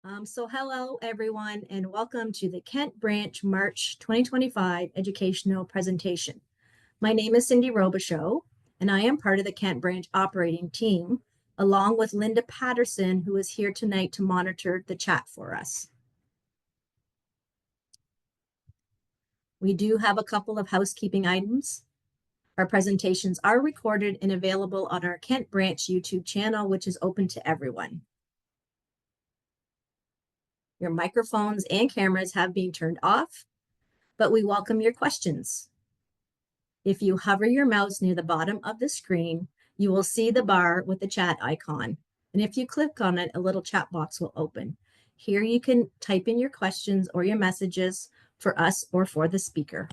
Hello everyone and welcome to the Kent Branch March 2025 educational presentation. My name is Cindy Robichaux and I am part of the Kent Branch operating team along with Linda Patterson, who is here tonight to monitor the chat for us. We do have a couple of housekeeping items. Our presentations are recorded and available on our Kent Branch YouTube channel, which is open to everyone. Your microphones and cameras have been turned off, but we welcome your questions. If you hover your mouse near the bottom of the screen, you will see the bar with the chat icon. And if you click on it, a little chat box will open. Here you can type in your questions or your messages for us or for the speaker.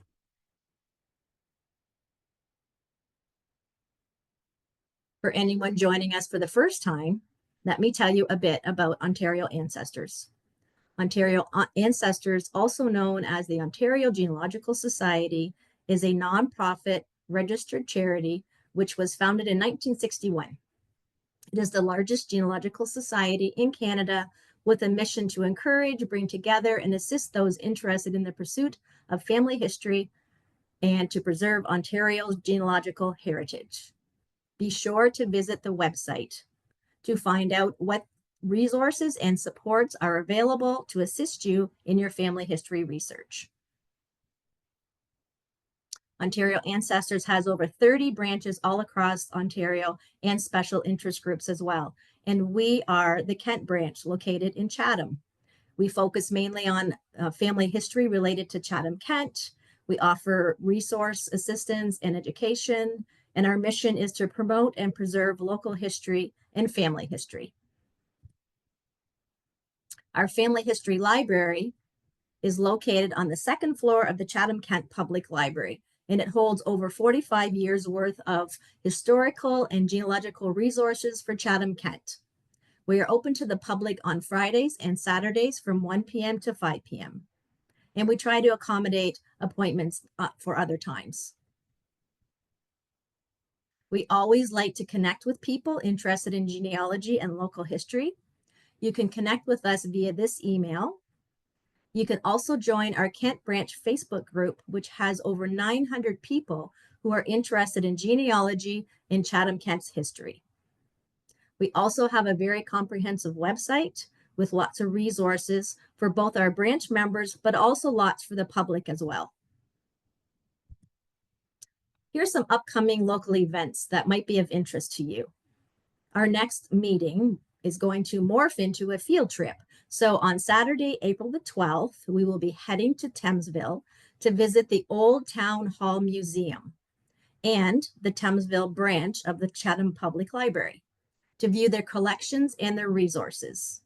For anyone joining us for the first time, let me tell you a bit about Ontario Ancestors. Ontario Ancestors, also known as the Ontario Genealogical Society, is a nonprofit registered charity which was founded in 1961. It is the largest genealogical society in Canada with a mission to encourage, bring together, and assist those interested in the pursuit of family history and to preserve Ontario's genealogical heritage. Be sure to visit the website to find out what resources and supports are available to assist you in your family history research. Ontario Ancestors has over 30 branches all across Ontario and special interest groups as well. And we are the Kent branch located in Chatham. We focus mainly on family history related to Chatham-Kent. We offer resource assistance and education, and our mission is to promote and preserve local history and family history. Our family history library is located on the second floor of the Chatham-Kent Public Library, and it holds over 45 years worth of historical and genealogical resources for Chatham-Kent. We are open to the public on Fridays and Saturdays from 1 p.m. to 5 p.m. And we try to accommodate appointments for other times. We always like to connect with people interested in genealogy and local history. You can connect with us via this email. You can also join our Kent Branch Facebook group, which has over 900 people who are interested in genealogy and Chatham-Kent's history. We also have a very comprehensive website with lots of resources for both our branch members, but also lots for the public as well. Here's some upcoming local events that might be of interest to you. Our next meeting is going to morph into a field trip. So on Saturday, April the 12th, we will be heading to Thamesville to visit the Old Town Hall Museum and the Thamesville branch of the Chatham Public Library to view their collections and their resources.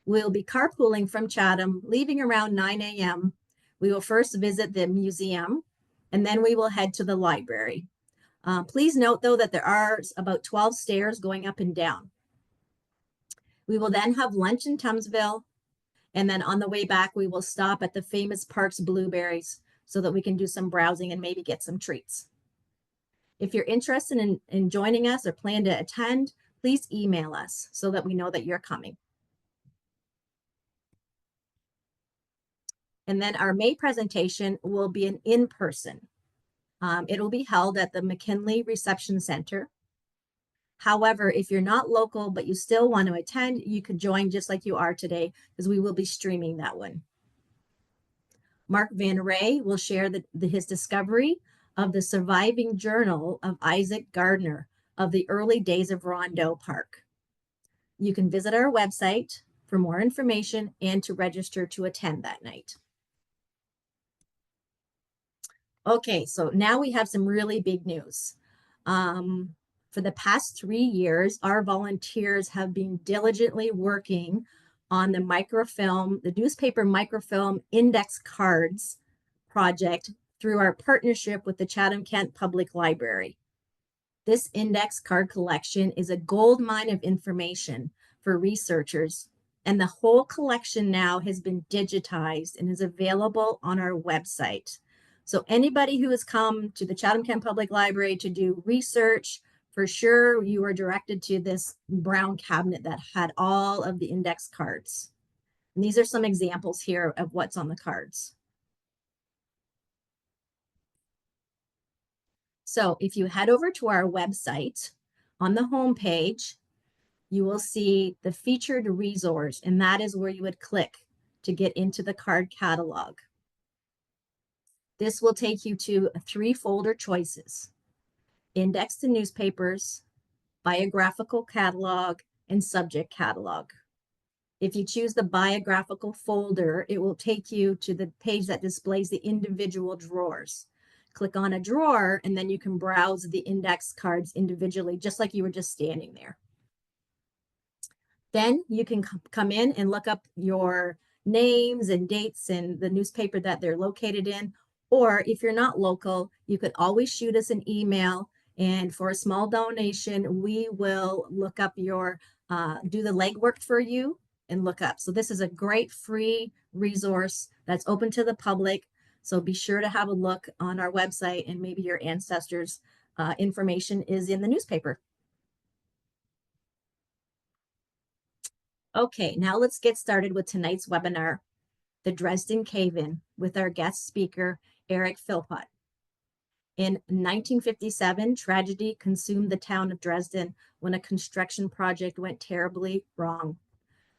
We'll be carpooling from Chatham, leaving around 9 a.m. We will first visit the museum, and then we will head to the library. Please note, though, that there are about 12 stairs going up and down. We will then have lunch in Thamesville, and then on the way back, we will stop at the famous Parks Blueberries so that we can do some browsing and maybe get some treats. If you're interested in joining us or plan to attend, please email us so that we know that you're coming. And then our May presentation will be an in-person. It will be held at the McKinley Reception Center. However, if you're not local, but you still want to attend, you could join just like you are today, because we will be streaming that one. Mark Van Ray will share his discovery of the surviving journal of Isaac Gardner of the early days of Rondeau Park. You can visit our website for more information and to register to attend that night. Okay, so now we have some really big news. For the past 3 years, our volunteers have been diligently working on the microfilm, the newspaper microfilm index cards project through our partnership with the Chatham-Kent Public Library. This index card collection is a gold mine of information for researchers, and the whole collection now has been digitized and is available on our website. So anybody who has come to the Chatham-Kent Public Library to do research, for sure you are directed to this brown cabinet that had all of the index cards. And these are some examples here of what's on the cards. So if you head over to our website, on the home page, you will see the featured resource, and that is where you would click to get into the card catalog. This will take you to 3 folder choices: index to newspapers, biographical catalog, and subject catalog. If you choose the biographical folder, it will take you to the page that displays the individual drawers. Click on a drawer, and then you can browse the index cards individually, just like you were just standing there. Then you can come in and look up your names and dates and the newspaper that they're located in. Or if you're not local, you could always shoot us an email, and for a small donation, we will look up your, do the legwork for you and look up. So this is a great free resource that's open to the public. So be sure to have a look on our website, and maybe your ancestors' information is in the newspaper. Okay, now let's get started with tonight's webinar, The Dresden Cave In, with our guest speaker, Eric Philpott. In 1957, tragedy consumed the town of Dresden when a construction project went terribly wrong.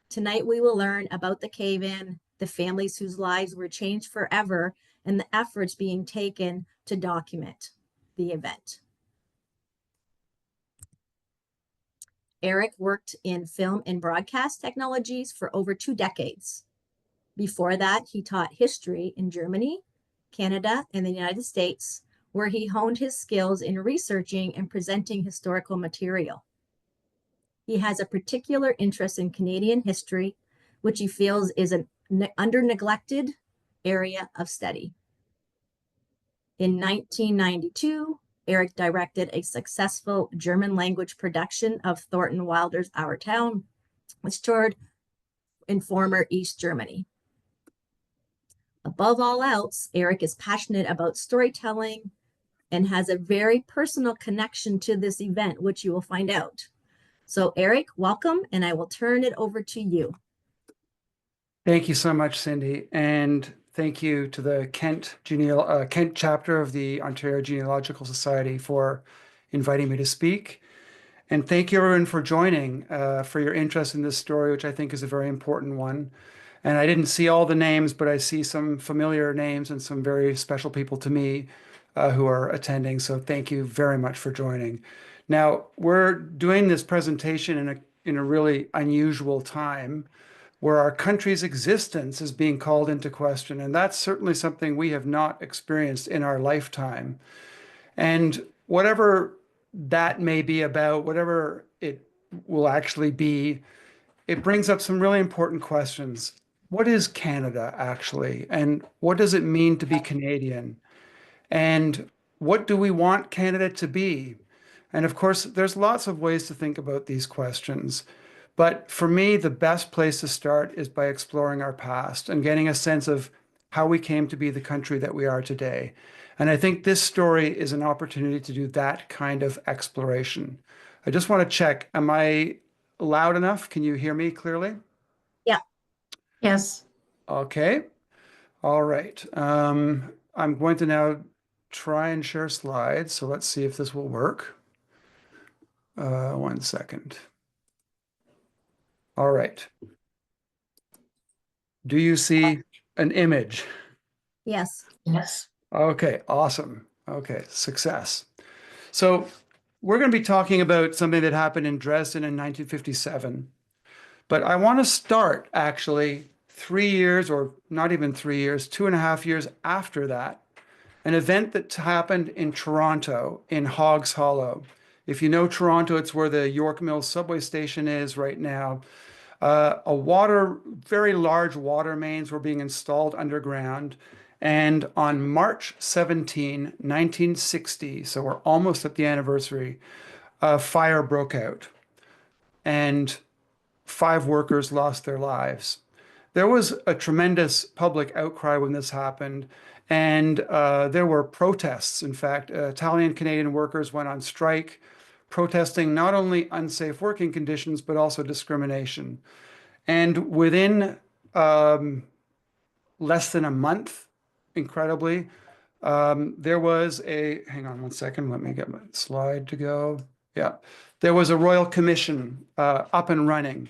Tonight, we will learn about the cave-in, the families whose lives were changed forever, and the efforts being taken to document the event. Eric worked in film and broadcast technologies for over 2 decades. Before that, he taught history in Germany, Canada, and the United States, where he honed his skills in researching and presenting historical material. He has a particular interest in Canadian history, which he feels is an under-neglected area of study. In 1992, Eric directed a successful German language production of Thornton Wilder's Our Town, which toured in former East Germany. Above all else, Eric is passionate about storytelling and has a very personal connection to this event, which you will find out. So Eric, welcome, and I will turn it over to you. Thank you so much, Cindy, and thank you to the Kent chapter of the Ontario Genealogical Society for inviting me to speak. And thank you, everyone, for joining, for your interest in this story, which I think is a very important one. And I didn't see all the names, but I see some familiar names and some very special people to me who are attending. So thank you very much for joining. Now, we're doing this presentation in a really unusual time, where our country's existence is being called into question. And that's certainly something we have not experienced in our lifetime. And whatever that may be about, whatever it will actually be, it brings up some really important questions. What is Canada actually? And what does it mean to be Canadian? And what do we want Canada to be? And of course, there's lots of ways to think about these questions. But for me, the best place to start is by exploring our past and getting a sense of how we came to be the country that we are today. And I think this story is an opportunity to do that kind of exploration. I just want to check, am I loud enough? Can you hear me clearly? Yeah. Yes. Okay. All right. I'm going to now try and share slides. So let's see if this will work. 1 second. All right. Do you see an image? Yes. Yes. Okay, awesome. Okay, success. So we're going to be talking about something that happened in Dresden in 1957. But I want to start actually 3 years, or not even 3 years, 2.5 years after that, an event that happened in Toronto, in Hoggs Hollow. If you know Toronto, it's where the York Mills subway station is right now. Very large water mains were being installed underground. And on March 17, 1960, so we're almost at the anniversary, a fire broke out and 5 workers lost their lives. There was a tremendous public outcry when this happened, and there were protests. In fact, Italian-Canadian workers went on strike, protesting not only unsafe working conditions, but also discrimination. And within um, less than a month, incredibly. There was hang on one second, let me get my slide to go. Yeah, there was a royal commission up and running,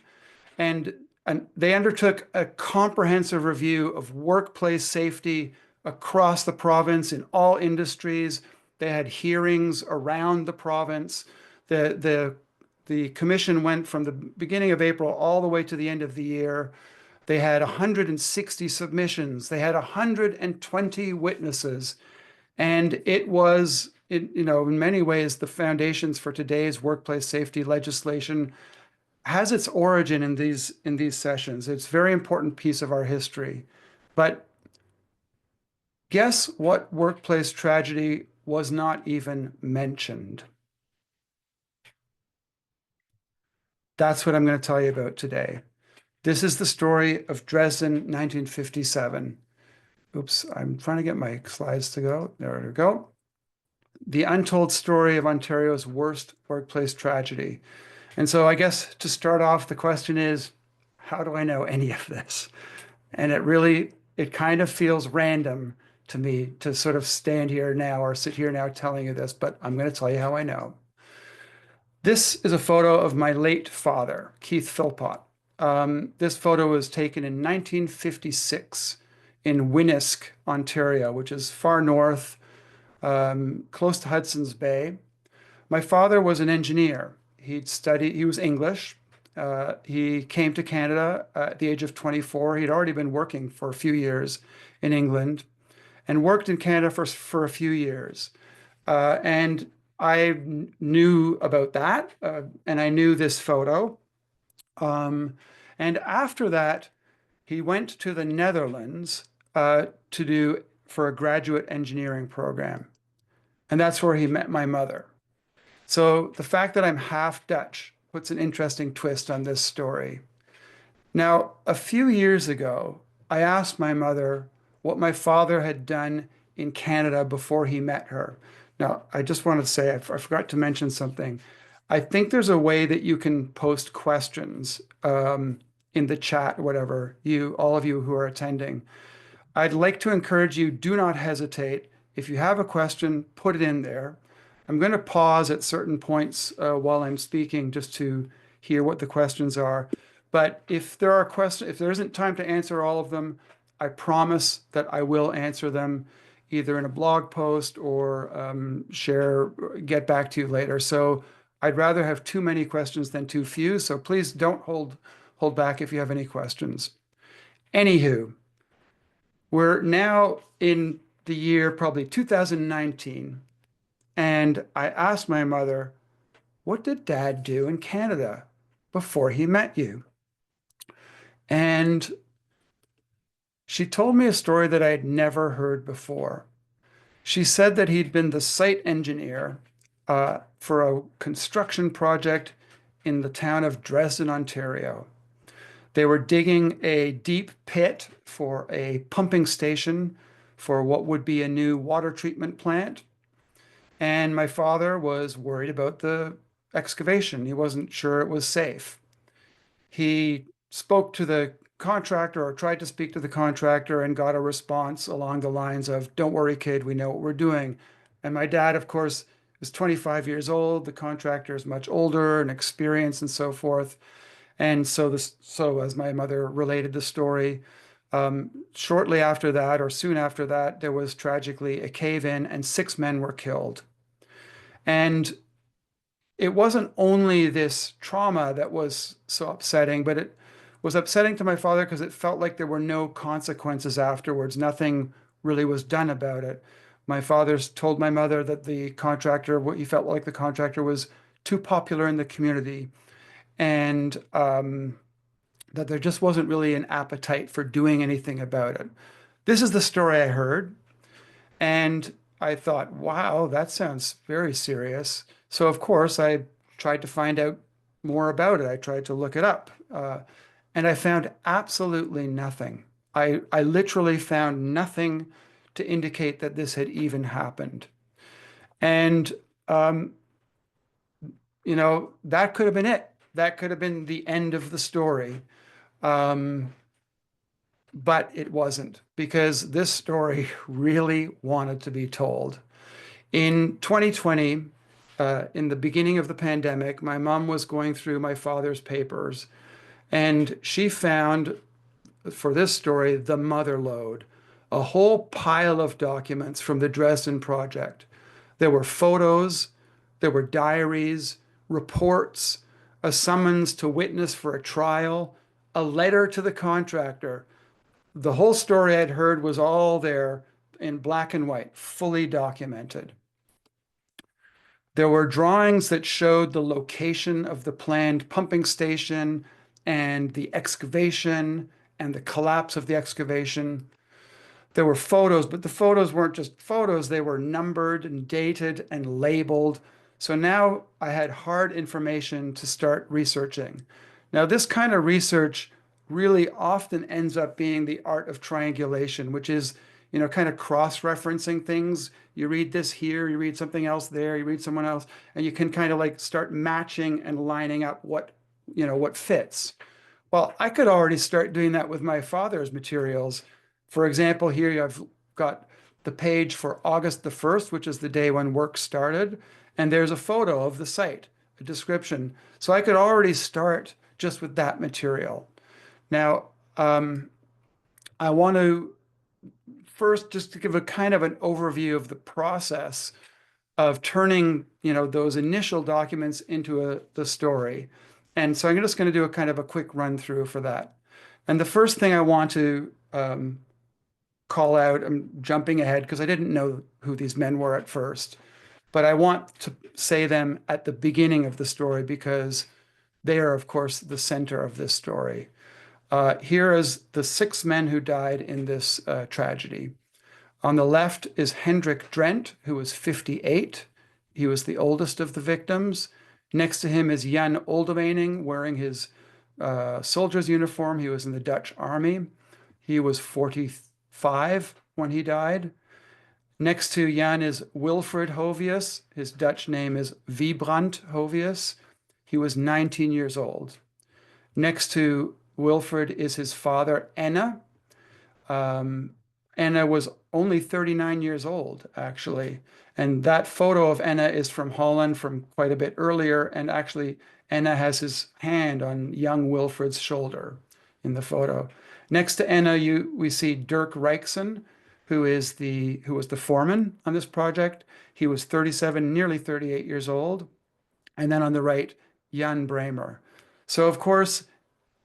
and, and they undertook a comprehensive review of workplace safety across the province in all industries. They had hearings around the province. The commission went from the beginning of April all the way to the end of the year. They had 160 submissions. They had 120 witnesses. And it was, in many ways, the foundations for today's workplace safety legislation has its origin in these sessions. It's a very important piece of our history. But guess what workplace tragedy was not even mentioned? That's what I'm going to tell you about today. This is the story of Dresden, 1957. Oops, I'm trying to get my slides to go. There we go. The untold story of Ontario's worst workplace tragedy. And so I guess to start off, the question is, how do I know any of this? And it kind of feels random to me to sort of stand here now or sit here now telling you this, but I'm going to tell you how I know. This is a photo of my late father, Keith Philpott. This photo was taken in 1956 in Winnisk, Ontario, which is far north, close to Hudson's Bay. My father was an engineer. He was English. He came to Canada at the age of 24. He'd already been working for a few years in England and worked in Canada for a few years. And I knew about that, and I knew this photo. And after that, he went to the Netherlands to do for a graduate engineering program. And that's where he met my mother. So the fact that I'm half Dutch puts an interesting twist on this story. Now, a few years ago, I asked my mother what my father had done in Canada before he met her. Now, I just want to say, I forgot to mention something. I think there's a way that you can post questions in the chat, whatever, all of you who are attending. I'd like to encourage you, do not hesitate. If you have a question, put it in there. I'm going to pause at certain points while I'm speaking just to hear what the questions are. But if there isn't time to answer all of them, I promise that I will answer them either in a blog post or get back to you later. So I'd rather have too many questions than too few. So please don't hold back if you have any questions. Anywho, we're now in the year probably 2019. And I asked my mother, what did Dad do in Canada before he met you? And she told me a story that I had never heard before. She said that he'd been the site engineer for a construction project in the town of Dresden, Ontario. They were digging a deep pit for a pumping station for what would be a new water treatment plant. And my father was worried about the excavation. He wasn't sure it was safe. He spoke to the contractor or tried to speak to the contractor and got a response along the lines of, "Don't worry, kid, we know what we're doing." And my dad, of course, is 25 years old. The contractor is much older and experienced and so forth. And so as my mother related the story, shortly after that, or soon after that, there was tragically a cave-in and 6 men were killed. And it wasn't only this trauma that was so upsetting, but it was upsetting to my father because it felt like there were no consequences afterwards. Nothing really was done about it. My father told my mother that he felt like the contractor was too popular in the community, and that there just wasn't really an appetite for doing anything about it. This is the story I heard. And I thought, wow, that sounds very serious. So, of course, I tried to find out more about it. I tried to look it up. And I found absolutely nothing. I literally found nothing to indicate that this had even happened. And, that could have been it. That could have been the end of the story. but it wasn't, because this story really wanted to be told. In 2020, in the beginning of the pandemic, my mom was going through my father's papers, and she found, for this story, the mother lode, a whole pile of documents from the Dresden Project. There were photos, there were diaries, reports, a summons to witness for a trial, a letter to the contractor. The whole story I'd heard was all there in black and white, fully documented. There were drawings that showed the location of the planned pumping station and the excavation and the collapse of the excavation. There were photos, but the photos weren't just photos, they were numbered and dated and labeled. So now I had hard information to start researching. Now, this kind of research really often ends up being the art of triangulation, which is, kind of cross-referencing things. You read this here, you read something else there, you read someone else, and you can kind of like start matching and lining up what fits. Well, I could already start doing that with my father's materials. For example, here I've got the page for August the 1st, which is the day when work started, and there's a photo of the site, a description. So I could already start just with that material. Now, I want to first just to give a kind of an overview of the process of turning, those initial documents into the story. And so I'm just going to do a kind of a quick run through for that. And the first thing I want to call out, I'm jumping ahead because I didn't know who these men were at first, but I want to say them at the beginning of the story because they are, of course, the center of this story. Here is the 6 men who died in this tragedy. On the left is Hendrik Drent, who was 58. He was the oldest of the victims. Next to him is Jan Oldewening, wearing his soldier's uniform. He was in the Dutch army. He was 45 when he died. Next to Jan is Wilfred Hovius. His Dutch name is Wiebrand Hovius. He was 19 years old. Next to Wilfred is his father, Enna. Enna was only 39 years old, actually. And that photo of Enna is from Holland from quite a bit earlier. And actually, Enna has his hand on young Wilfred's shoulder in the photo. Next to Enna, we see Dirk Rijksen, who was the foreman on this project. He was 37, nearly 38 years old. And then on the right, Jan Bremer. So, of course,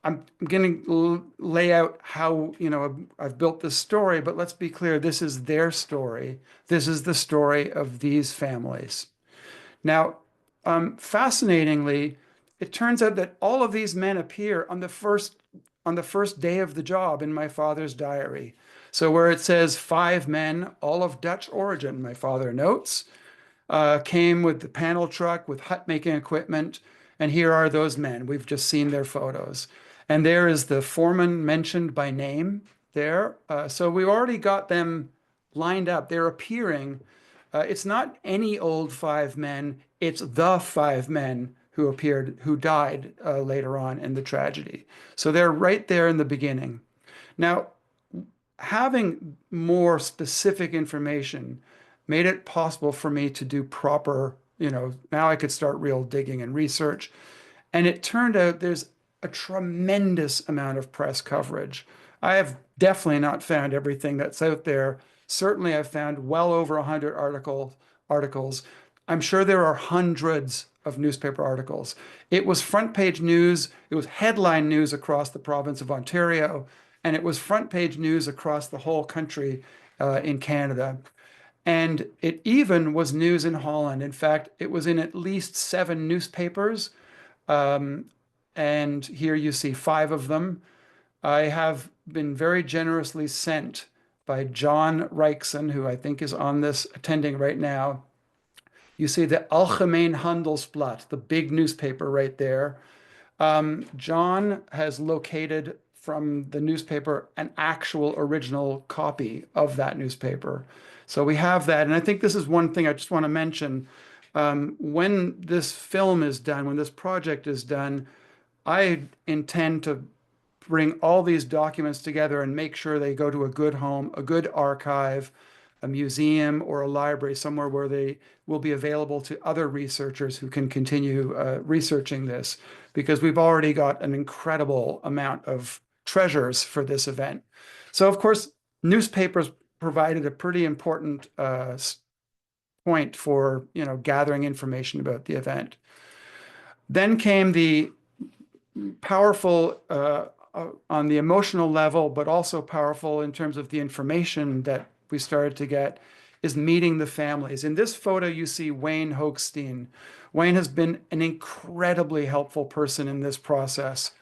I'm going to lay out how, I've built this story, but let's be clear, this is their story. This is the story of these families. Now, fascinatingly, it turns out that all of these men appear on the first day of the job in my father's diary. So where it says 5 men, all of Dutch origin, my father notes, came with the panel truck with hut making equipment. And here are those men. We've just seen their photos. And there is the foreman mentioned by name there. So we already got them lined up. They're appearing. It's not any old 5 men. It's the 5 men who died later on in the tragedy. So they're right there in the beginning. Now, having more specific information made it possible for me to do proper, now I could start real digging and research. And it turned out there's a tremendous amount of press coverage. I have definitely not found everything that's out there. Certainly, I've found well over 100 articles. I'm sure there are hundreds of newspaper articles. It was front page news. It was headline news across the province of Ontario, and it was front page news across the whole country in Canada. And it even was news in Holland. In fact, it was in at least 7 newspapers. And here you see 5 of them. I have been very generously sent by John Rijksen, who I think is on this attending right now. You see the Algemeen Handelsblad, the big newspaper right there. John has located from the newspaper an actual original copy of that newspaper. So we have that. And I think this is one thing I just want to mention. When this film is done, when this project is done, I intend to bring all these documents together and make sure they go to a good home, a good archive, a museum, or a library, somewhere where they will be available to other researchers who can continue researching this, because we've already got an incredible amount of treasures for this event. So, of course, newspapers provided a pretty important point for, gathering information about the event. Then came the powerful on the emotional level, but also powerful in terms of the information that we started to get, is meeting the families. In this photo, you see Wayne Hochstein. Wayne has been an incredibly helpful person in this process.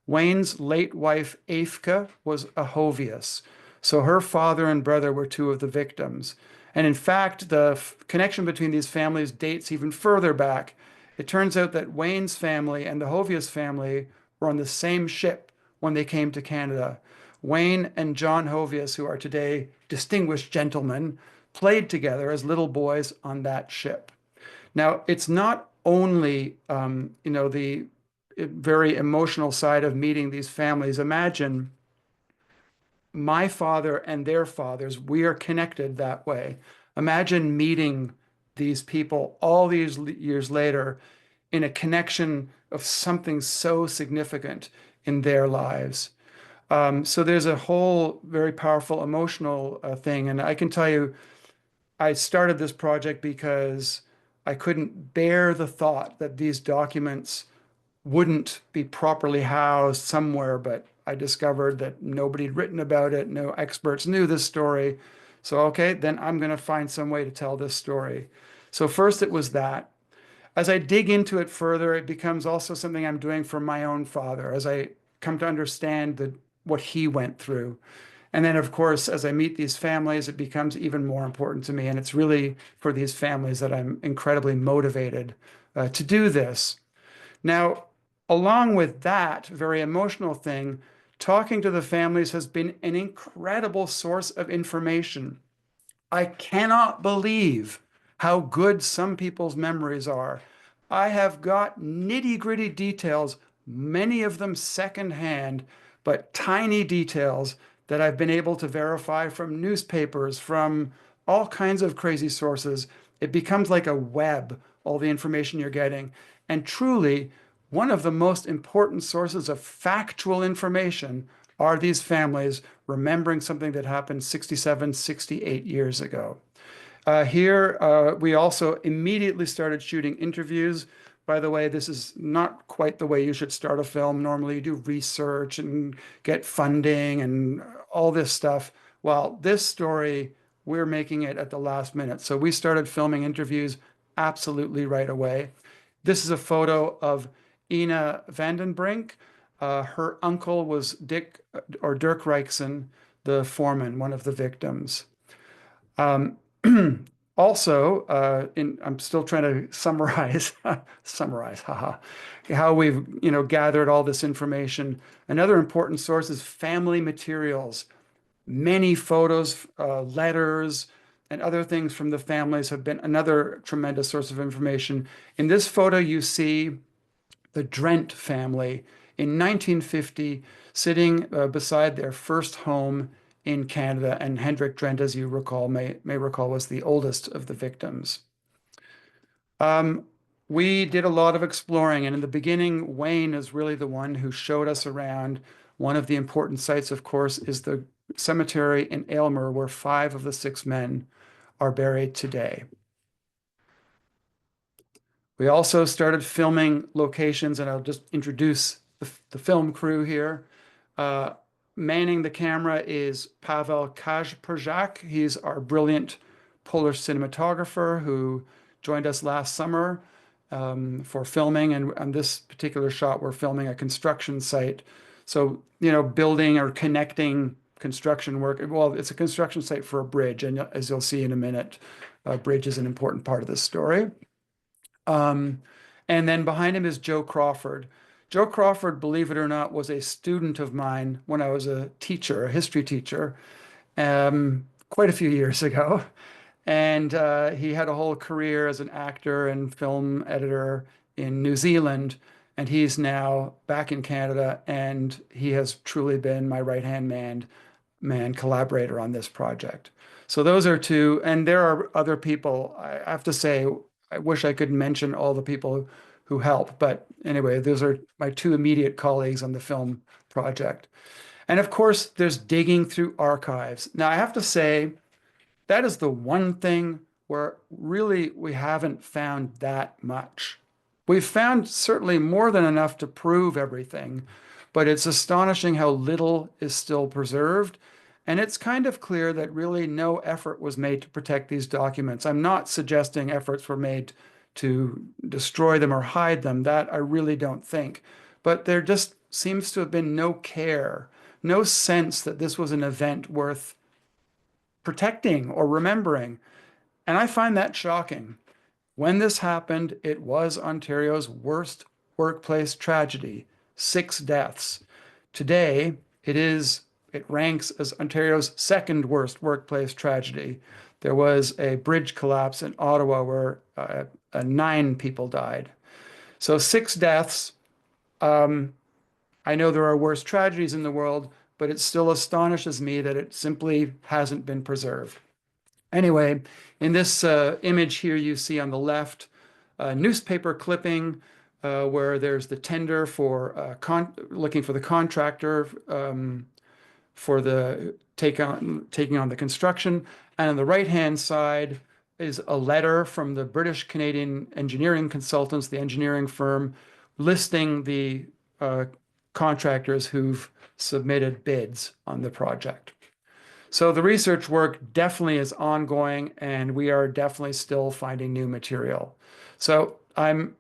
Wayne's late wife, Afka, was a Hovius. So her father and brother were two of the victims. And in fact, the connection between these families dates even further back. It turns out that Wayne's family and the Hovius family were on the same ship when they came to Canada. Wayne and John Hovius, who are today distinguished gentlemen, played together as little boys on that ship. Now, it's not only, the very emotional side of meeting these families. Imagine my father and their fathers, we are connected that way. Imagine meeting these people all these years later in a connection of something so significant in their lives. So there's a whole very powerful emotional thing. And I can tell you, I started this project because I couldn't bear the thought that these documents wouldn't be properly housed somewhere, but I discovered that nobody had written about it. No experts knew this story. So, okay, then I'm going to find some way to tell this story. So first it was that. As I dig into it further, it becomes also something I'm doing for my own father, as I come to understand what he went through. And then, of course, as I meet these families, it becomes even more important to me. And it's really for these families that I'm incredibly motivated to do this. Now, along with that very emotional thing, talking to the families has been an incredible source of information. I cannot believe how good some people's memories are. I have got nitty-gritty details, many of them secondhand, but tiny details that I've been able to verify from newspapers, from all kinds of crazy sources. It becomes like a web, all the information you're getting. And truly, one of the most important sources of factual information are these families remembering something that happened 67, 68 years ago. Here, we also immediately started shooting interviews. By the way, this is not quite the way you should start a film. Normally, you do research and get funding and all this stuff. Well, this story, we're making it at the last minute. So we started filming interviews absolutely right away. This is a photo of Ina Vandenbrink. Her uncle was Dirk Reichson, the foreman, one of the victims. Um, Also, I'm still trying to summarize, haha, how we've, gathered all this information. Another important source is family materials. Many photos, letters, and other things from the families have been another tremendous source of information. In this photo, you see the Drent family in 1950 sitting beside their first home in Canada. And Hendrik Drent, as you recall, may recall, was the oldest of the victims. We did a lot of exploring, and in the beginning, Wayne is really the one who showed us around. One of the important sites, of course, is the cemetery in Aylmer, where 5 of the 6 men are buried today. We also started filming locations, and I'll just introduce the film crew here. Manning the camera is Pavel Kajprzak. He's our brilliant Polish cinematographer who joined us last summer for filming. And on this particular shot, we're filming a construction site. So, building or connecting construction work. Well, it's a construction site for a bridge. And as you'll see in a minute, a bridge is an important part of this story. And then behind him is Joe Crawford. Joe Crawford, believe it or not, was a student of mine when I was a teacher, a history teacher, quite a few years ago. And he had a whole career as an actor and film editor in New Zealand. and he's now back in Canada, and he has truly been my right-hand man collaborator on this project. So those are two, and there are other people. I have to say, I wish I could mention all the people who help, but anyway, those are my two immediate colleagues on the film project. And of course, there's digging through archives. Now, I have to say, that is the one thing where really we haven't found that much. We've found certainly more than enough to prove everything, but it's astonishing how little is still preserved. And it's kind of clear that really no effort was made to protect these documents. I'm not suggesting efforts were made to destroy them or hide them. That I really don't think. But there just seems to have been no care, no sense that this was an event worth protecting or remembering. And I find that shocking. When this happened, it was Ontario's worst workplace tragedy, 6 deaths. Today, it ranks as Ontario's second worst workplace tragedy. There was a bridge collapse in Ottawa where 9 people died. So 6 deaths. Um, I know there are worse tragedies in the world, but it still astonishes me that it simply hasn't been preserved. Anyway, in this image here, you see on the left a newspaper clipping where there's the tender for looking for the contractor for the taking on the construction. And on the right-hand side is a letter from the British Canadian engineering consultants, the engineering firm, listing the contractors who've submitted bids on the project. So the research work definitely is ongoing, and we are definitely still finding new material. So I'm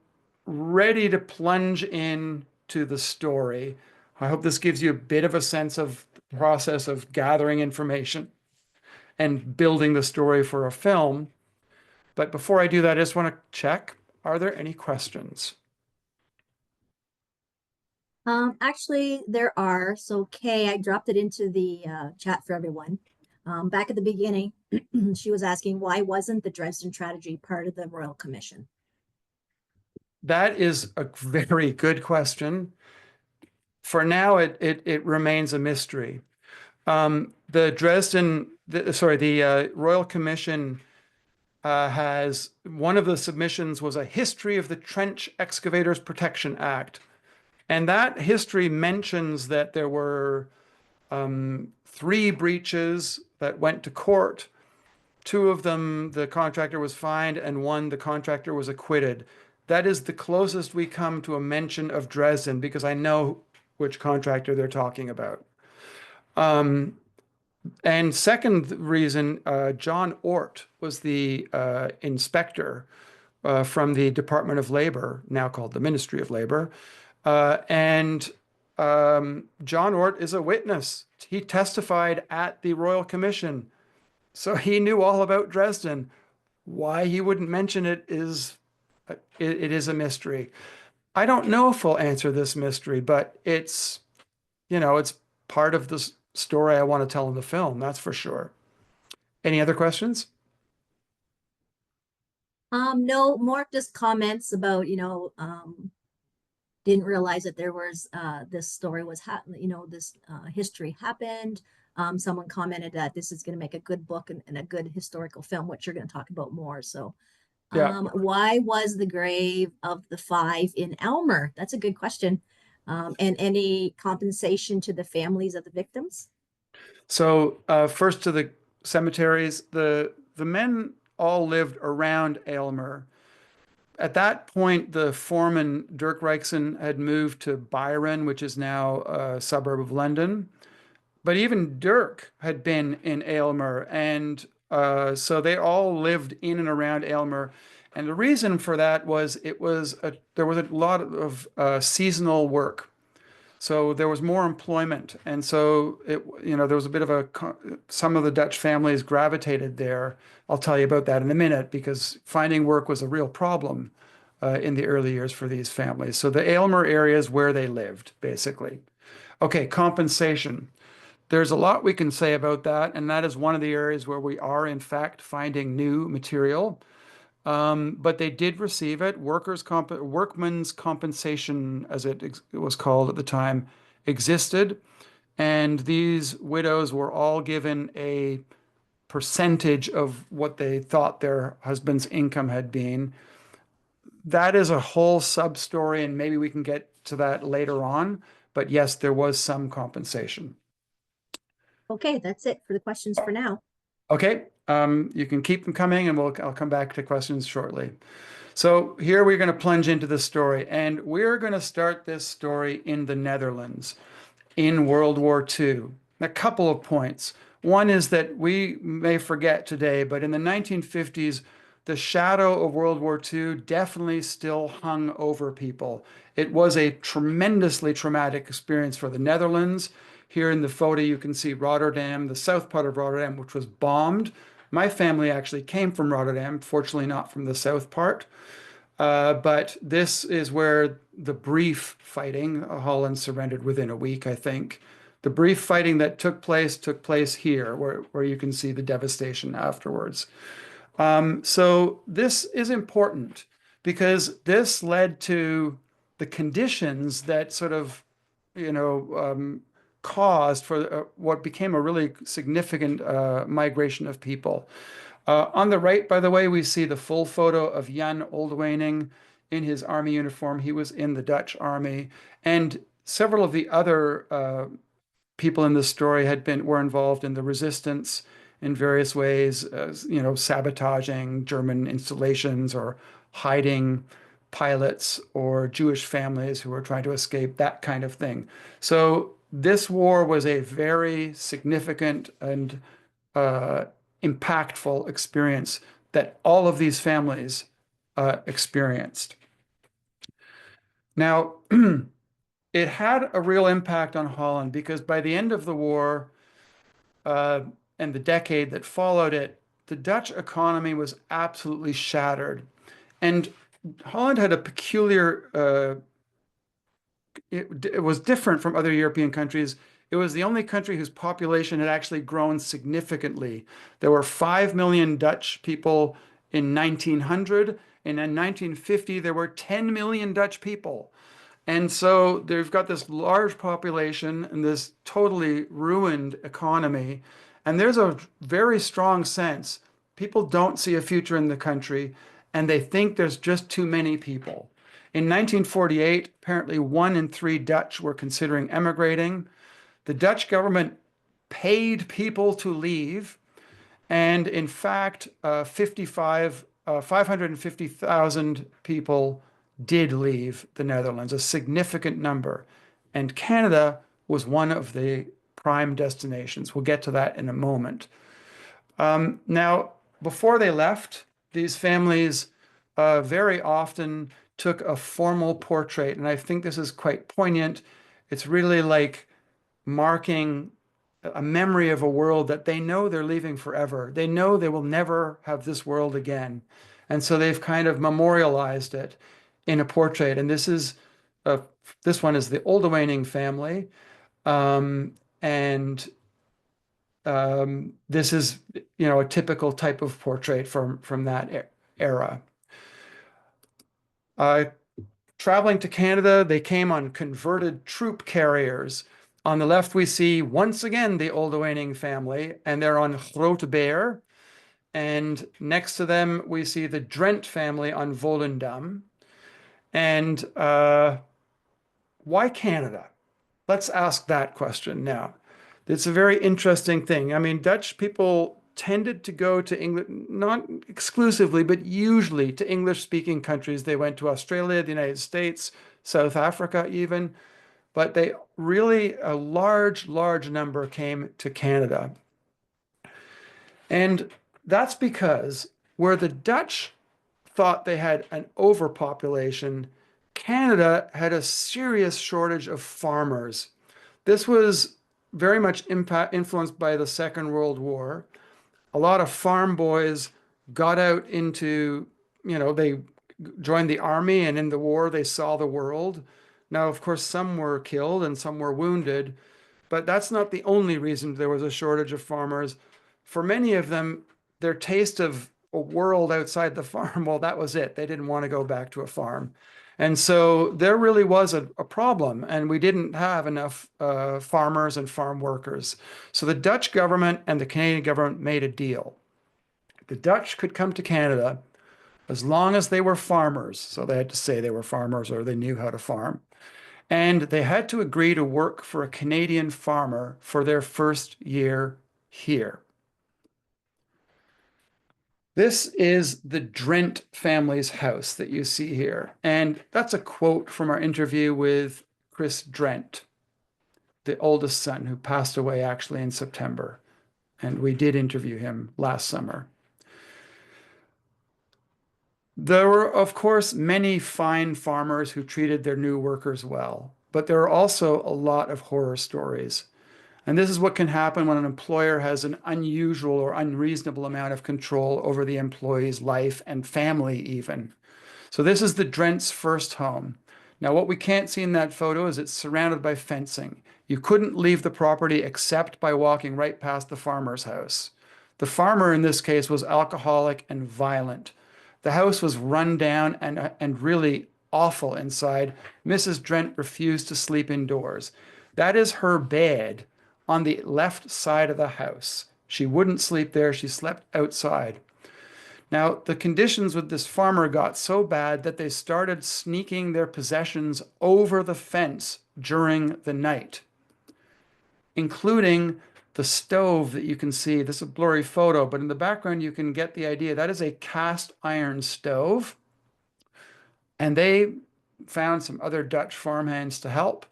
ready to plunge into the story. I hope this gives you a bit of a sense of the process of gathering information and building the story for a film. But before I do that, I just want to check, are there any questions? Actually, there are. So, Kay, I dropped it into the chat for everyone. Back at the beginning, she was asking why wasn't the Dresden tragedy part of the Royal Commission? That is a very good question. For now, it remains a mystery. The Royal Commission has one of the submissions was a history of the Trench Excavators Protection Act. And that history mentions that there were 3 breaches that went to court. 2 of them, the contractor was fined, and 1, the contractor was acquitted. That is the closest we come to a mention of Dresden because I know which contractor they're talking about. And second reason, John Ort was the inspector from the Department of Labor, now called the Ministry of Labor. And John Ort is a witness. He testified at the Royal Commission. So he knew all about Dresden. Why he wouldn't mention it is a mystery. I don't know if we'll answer this mystery, but it's part of the story I want to tell in the film, that's for sure. Any other questions? No, more just comments about, didn't realize that there was this story was this history happened. Someone commented that this is going to make a good book and a good historical film, which you're going to talk about more. So, Yeah. why was the grave of the 5 in Elmer? That's a good question. And any compensation to the families of the victims? So first to the cemeteries, the men all lived around Aylmer. At that point, the foreman, Dirk Reichson, had moved to Byron, which is now a suburb of London. But even Dirk had been in Aylmer, and so they all lived in and around Aylmer. And the reason for that was there was a lot of seasonal work. So there was more employment. And so there was a bit of some of the Dutch families gravitated there. I'll tell you about that in a minute because finding work was a real problem in the early years for these families. So the Aylmer area is where they lived, basically. Okay, compensation. There's a lot we can say about that, and that is one of the areas where we are, in fact, finding new material. but they did receive it. Workman's compensation, as it was called at the time, existed, and these widows were all given a percentage of what they thought their husband's income had been. That is a whole sub story, and maybe we can get to that later on. But yes, there was some compensation. Okay, that's it for the questions for now. Okay, you can keep them coming, and I'll come back to questions shortly. So here we're going to plunge into the story, and we're going to start this story in the Netherlands in World War II. A couple of points. One is that we may forget today, but in the 1950s, the shadow of World War II definitely still hung over people. It was a tremendously traumatic experience for the Netherlands. Here in the photo, you can see Rotterdam, the south part of Rotterdam, which was bombed. My family actually came from Rotterdam, fortunately not from the south part. But this is where the brief fighting, Holland surrendered within a week, I think. The brief fighting that took place here, where you can see the devastation afterwards. So this is important because this led to the conditions that sort of, caused for what became a really significant migration of people. On the right, by the way, we see the full photo of Jan Oldewening in his army uniform. He was in the Dutch army, and several of the other people in this story were involved in the resistance in various ways, sabotaging German installations or hiding pilots or Jewish families who were trying to escape, that kind of thing. So this war was a very significant and impactful experience that all of these families experienced. Now, it had a real impact on Holland because by the end of the war uh, and the decade that followed it, the Dutch economy was absolutely shattered. And Holland had a peculiar it was different from other European countries. It was the only country whose population had actually grown significantly. There were 5 million Dutch people in 1900, and in 1950, there were 10 million Dutch people. And so they've got this large population and this totally ruined economy. And there's a very strong sense people don't see a future in the country, and they think there's just too many people. In 1948, apparently 1 in 3 Dutch were considering emigrating. The Dutch government paid people to leave, and in fact, 550,000 people did leave the Netherlands, a significant number. And Canada was one of the prime destinations. We'll get to that in a moment. Now, before they left, these families very often took a formal portrait, and I think this is quite poignant. It's really like marking a memory of a world that they know they're leaving forever. They know they will never have this world again. And so they've kind of memorialized it in a portrait. And this one is the Oldewening family. And this is, a typical type of portrait from that era. Traveling to Canada, they came on converted troop carriers. On the left, we see once again the Oldewening family, and they're on Grote Bear. And next to them, we see the Drent family on Volendam. And why Canada? Let's ask that question now. It's a very interesting thing. I mean, Dutch people tended to go to England, not exclusively, but usually to English-speaking countries. They went to Australia, the United States, South Africa even, but a large, large number came to Canada. And that's because where the Dutch thought they had an overpopulation, Canada had a serious shortage of farmers. This was very much influenced by the Second World War. A lot of farm boys got out they joined the army, and in the war they saw the world. Now, of course, some were killed and some were wounded, but that's not the only reason there was a shortage of farmers. For many of them, their taste of a world outside the farm, well, that was it. They didn't want to go back to a farm. And so there really was a problem, and we didn't have enough farmers and farm workers. So the Dutch government and the Canadian government made a deal. The Dutch could come to Canada as long as they were farmers. So they had to say they were farmers or they knew how to farm. And they had to agree to work for a Canadian farmer for their first year here. This is the Drent family's house that you see here. And that's a quote from our interview with Chris Drent, the oldest son, who passed away actually in September. And we did interview him last summer. There were, of course, many fine farmers who treated their new workers well, but there are also a lot of horror stories. And this is what can happen when an employer has an unusual or unreasonable amount of control over the employee's life and family even. So this is the Drent's first home. Now, what we can't see in that photo is it's surrounded by fencing. You couldn't leave the property except by walking right past the farmer's house. The farmer in this case was alcoholic and violent. The house was run down and really awful inside. Mrs. Drent refused to sleep indoors. That is her bed on the left side of the house. She wouldn't sleep there. She slept outside. Now, the conditions with this farmer got so bad that they started sneaking their possessions over the fence during the night, including the stove that you can see. This is a blurry photo, but in the background, you can get the idea. That is a cast iron stove. And they found some other Dutch farmhands to help,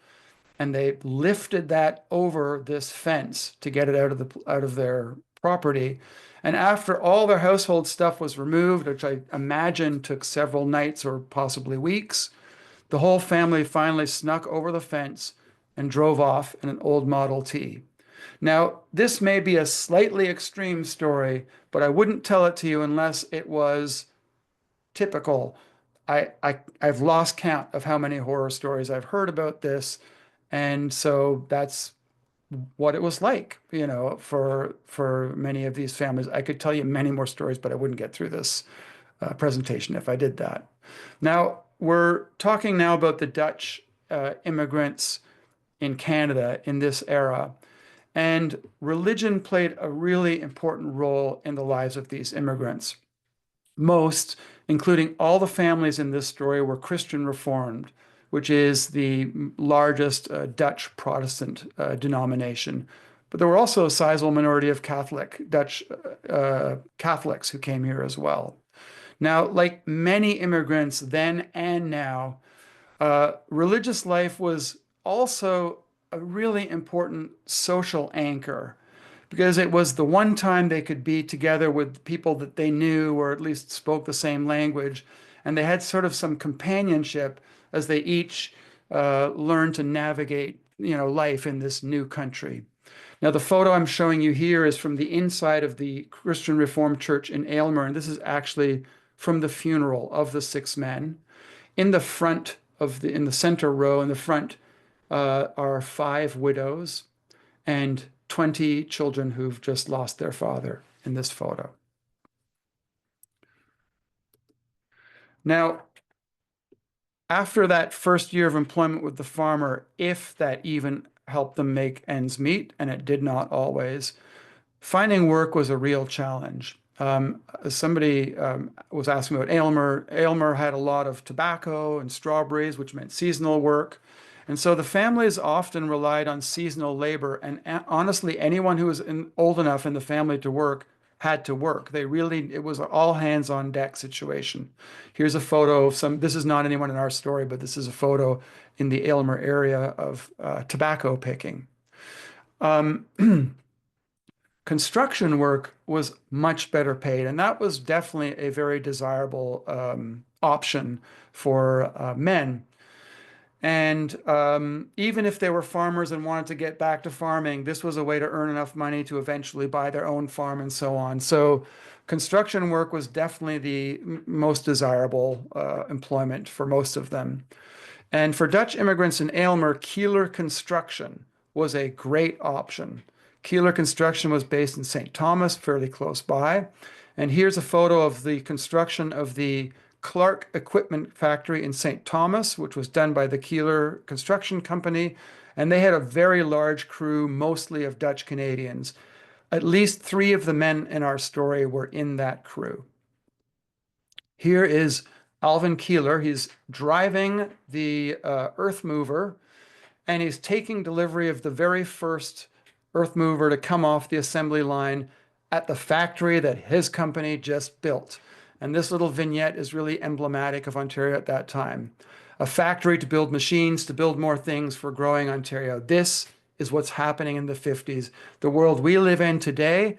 and they lifted that over this fence to get it out of their property. And after all their household stuff was removed, which I imagine took several nights or possibly weeks, the whole family finally snuck over the fence and drove off in an old Model T. Now, this may be a slightly extreme story, but I wouldn't tell it to you unless it was typical. I've lost count of how many horror stories I've heard about this. And so that's what it was like, for many of these families. I could tell you many more stories, but I wouldn't get through this presentation if I did that. Now, we're talking now about the Dutch immigrants in Canada in this era. And religion played a really important role in the lives of these immigrants. Most, including all the families in this story, were Christian Reformed, which is the largest Dutch Protestant denomination. But there were also a sizable minority of Dutch Catholics who came here as well. Now, like many immigrants then and now, religious life was also a really important social anchor, because it was the one time they could be together with people that they knew or at least spoke the same language. And they had sort of some companionship as they each learned to navigate, life in this new country. Now, the photo I'm showing you here is from the inside of the Christian Reformed Church in Aylmer, and this is actually from the funeral of the 6 men. In the front in the center row in the front are 5 widows and 20 children who've just lost their father in this photo. Now, after that first year of employment with the farmer, if that even helped them make ends meet, and it did not always, finding work was a real challenge. Somebody was asking about Aylmer. Aylmer had a lot of tobacco and strawberries, which meant seasonal work. And so the families often relied on seasonal labor. And honestly, anyone who was old enough in the family to work had to work. It was an all hands on deck situation. Here's a photo of this is not anyone in our story, but this is a photo in the Aylmer area of tobacco picking. Construction work was much better paid, and that was definitely a very desirable option for men. And even if they were farmers and wanted to get back to farming, this was a way to earn enough money to eventually buy their own farm and so on. So construction work was definitely the most desirable employment for most of them. And for Dutch immigrants in Aylmer, Keeler Construction was a great option. Keeler Construction was based in St. Thomas, fairly close by. And here's a photo of the construction of the Clark Equipment Factory in St. Thomas, which was done by the Keeler Construction Company. And they had a very large crew, mostly of Dutch Canadians. At least 3 of the men in our story were in that crew. Here is Alvin Keeler. He's driving the earth mover, and he's taking delivery of the very first earth mover to come off the assembly line at the factory that his company just built. And this little vignette is really emblematic of Ontario at that time. A factory to build machines, to build more things for growing Ontario. This is what's happening in the 50s. The world we live in today,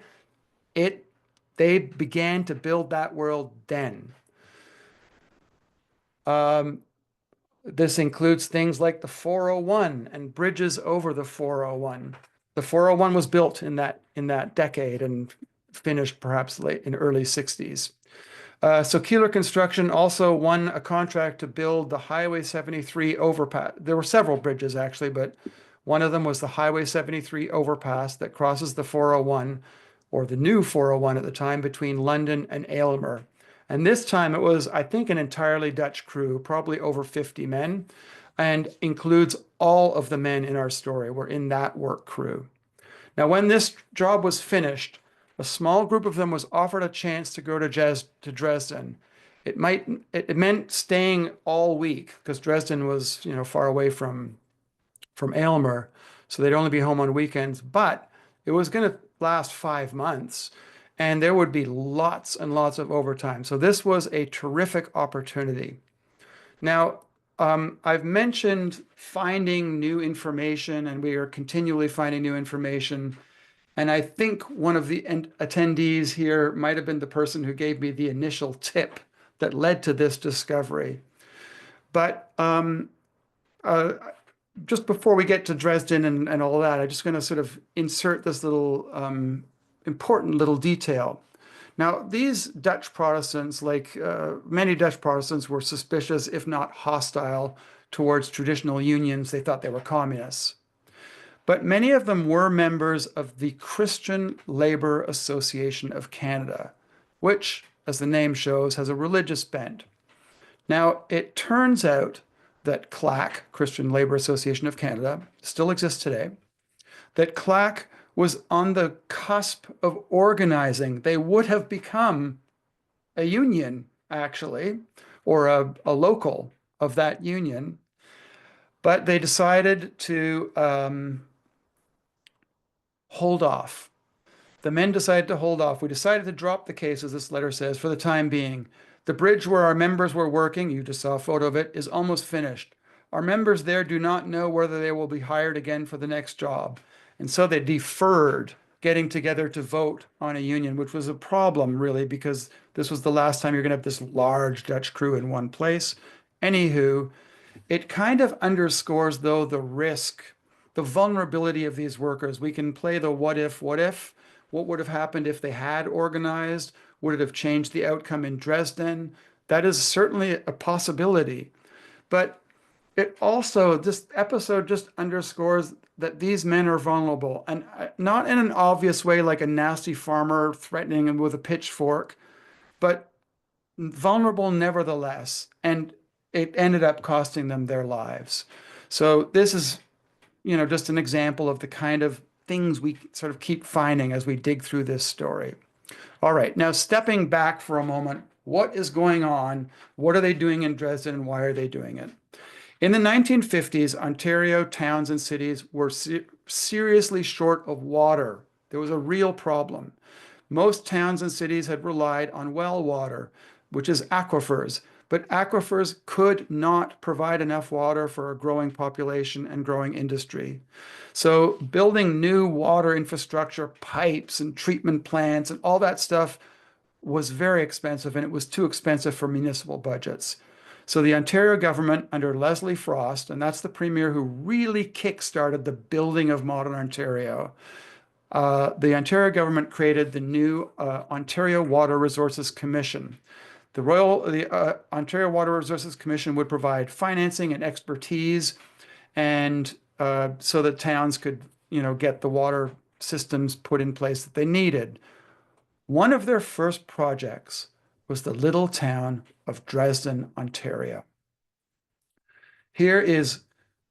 they began to build that world then. This includes things like the 401 and bridges over the 401. The 401 was built in that decade and finished perhaps late in early 60s. So Keeler Construction also won a contract to build the Highway 73 overpass. There were several bridges actually, but one of them was the Highway 73 overpass that crosses the 401, or the new 401 at the time, between London and Aylmer. And this time it was, I think, an entirely Dutch crew, probably over 50 men, and includes all of the men in our story were in that work crew. Now, when this job was finished, a small group of them was offered a chance to go to Dresden. It meant staying all week because Dresden was, far away from Aylmer, so they'd only be home on weekends. But it was going to last 5 months, and there would be lots and lots of overtime. So this was a terrific opportunity. Now, I've mentioned finding new information, and we are continually finding new information. And I think one of the attendees here might have been the person who gave me the initial tip that led to this discovery. But just before we get to Dresden and all that, I'm just going to sort of insert this little important little detail. Now, these Dutch Protestants, like many Dutch Protestants, were suspicious, if not hostile, towards traditional unions. They thought they were communists. But many of them were members of the Christian Labour Association of Canada, which, as the name shows, has a religious bent. Now, it turns out that CLAC, Christian Labour Association of Canada, still exists today, that CLAC was on the cusp of organizing. They would have become a union, actually, or a local of that union, but they decided to hold off. The men decided to hold off. We decided to drop the case, as this letter says, for the time being. The bridge where our members were working, you just saw a photo of it, is almost finished. Our members there do not know whether they will be hired again for the next job. And so they deferred getting together to vote on a union, which was a problem, really, because this was the last time you're going to have this large Dutch crew in one place. Anywho, it kind of underscores, though, the risk, the vulnerability of these workers. We can play the what if, what would have happened if they had organized? Would it have changed the outcome in Dresden? That is certainly a possibility. But it also, this episode just underscores that these men are vulnerable, and not in an obvious way like a nasty farmer threatening them with a pitchfork, but vulnerable nevertheless. And it ended up costing them their lives. So this is, just an example of the kind of things we sort of keep finding as we dig through this story. All right, now stepping back for a moment, what is going on? What are they doing in Dresden, and why are they doing it? In the 1950s, Ontario towns and cities were seriously short of water. There was a real problem. Most towns and cities had relied on well water, which is aquifers, but aquifers could not provide enough water for a growing population and growing industry. So building new water infrastructure, pipes and treatment plants and all that stuff was very expensive, and it was too expensive for municipal budgets. So the Ontario government under Leslie Frost, and that's the premier who really kick-started the building of modern Ontario, the Ontario government created the new Ontario Water Resources Commission. The Ontario Water Resources Commission would provide financing and expertise, and so that towns could, get the water systems put in place that they needed. One of their first projects was the little town of Dresden, Ontario. Here is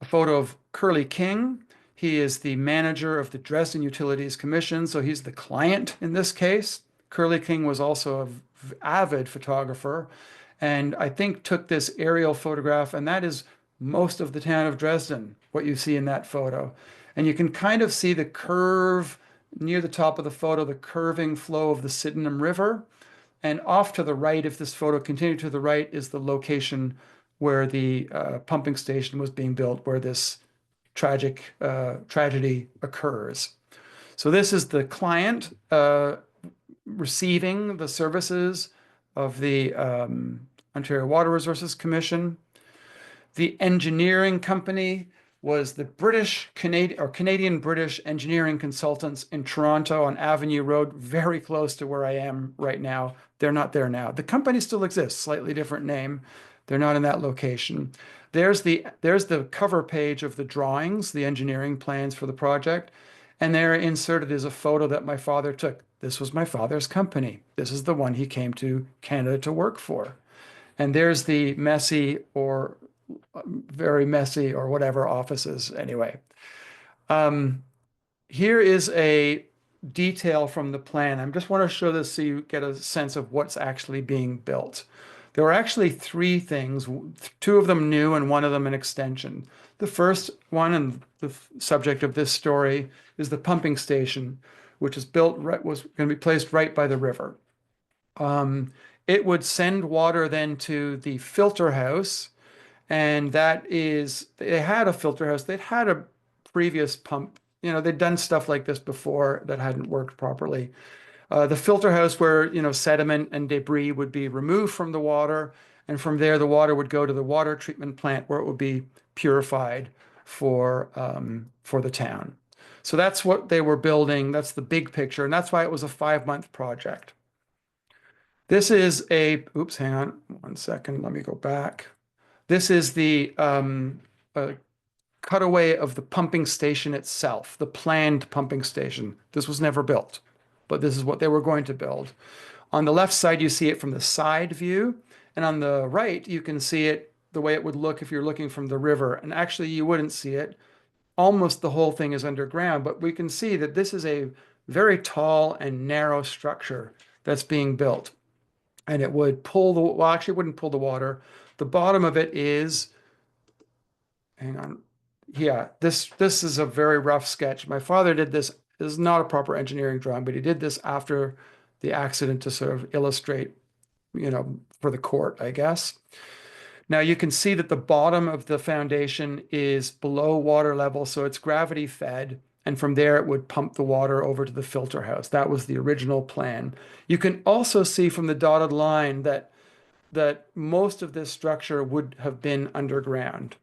a photo of Curly King. He is the manager of the Dresden Utilities Commission, so he's the client in this case. Curly King was also an avid photographer, and I think took this aerial photograph, and that is most of the town of Dresden, what you see in that photo. And you can kind of see the curve near the top of the photo, the curving flow of the Sydenham River. And off to the right, if this photo continued to the right, is the location where the pumping station was being built, where this tragic tragedy occurs. So this is the client receiving the services of the Ontario Water Resources Commission. The engineering company was the British Canadian or Canadian British engineering consultants in Toronto on Avenue Road, very close to where I am right now. They're not there now. The company still exists, slightly different name. They're not in that location. There's the cover page of the drawings, the engineering plans for the project, and there inserted is a photo that my father took. This was my father's company. This is the one he came to Canada to work for. And there's the messy or very messy or whatever offices anyway. Here is a detail from the plan. I just want to show this so you get a sense of what's actually being built. There were actually three things, two of them new and one of them an extension. The first one, and the subject of this story, is the pumping station, which is built, was going to be placed right by the river. It would send water then to the filter house, and that is, they had a filter house. They'd had a previous pump. You know, they'd done stuff like this before that hadn't worked properly. The filter house where, you know, sediment and debris would be removed from the water. And from there, the water would go to the water treatment plant where it would be purified for the town. So that's what they were building. That's the big picture. And that's why it was a 5-month project. This is oops, hang on 1 second. Let me go back. This is the cutaway of the pumping station itself, the planned pumping station. This was never built, but this is what they were going to build. On the left side, you see it from the side view, and on the right, you can see it the way it would look if you're looking from the river. And actually, you wouldn't see it. Almost the whole thing is underground, but we can see that this is a very tall and narrow structure that's being built. And it would pull the, well, actually, it wouldn't pull the water. The bottom of it is, hang on. Yeah, this is a very rough sketch. My father did this. This is not a proper engineering drawing, but he did this after the accident to sort of illustrate, you know, for the court, I guess. Now you can see that the bottom of the foundation is below water level, so it's gravity fed. And from there, it would pump the water over to the filter house. That was the original plan. You can also see from the dotted line that most of this structure would have been underground.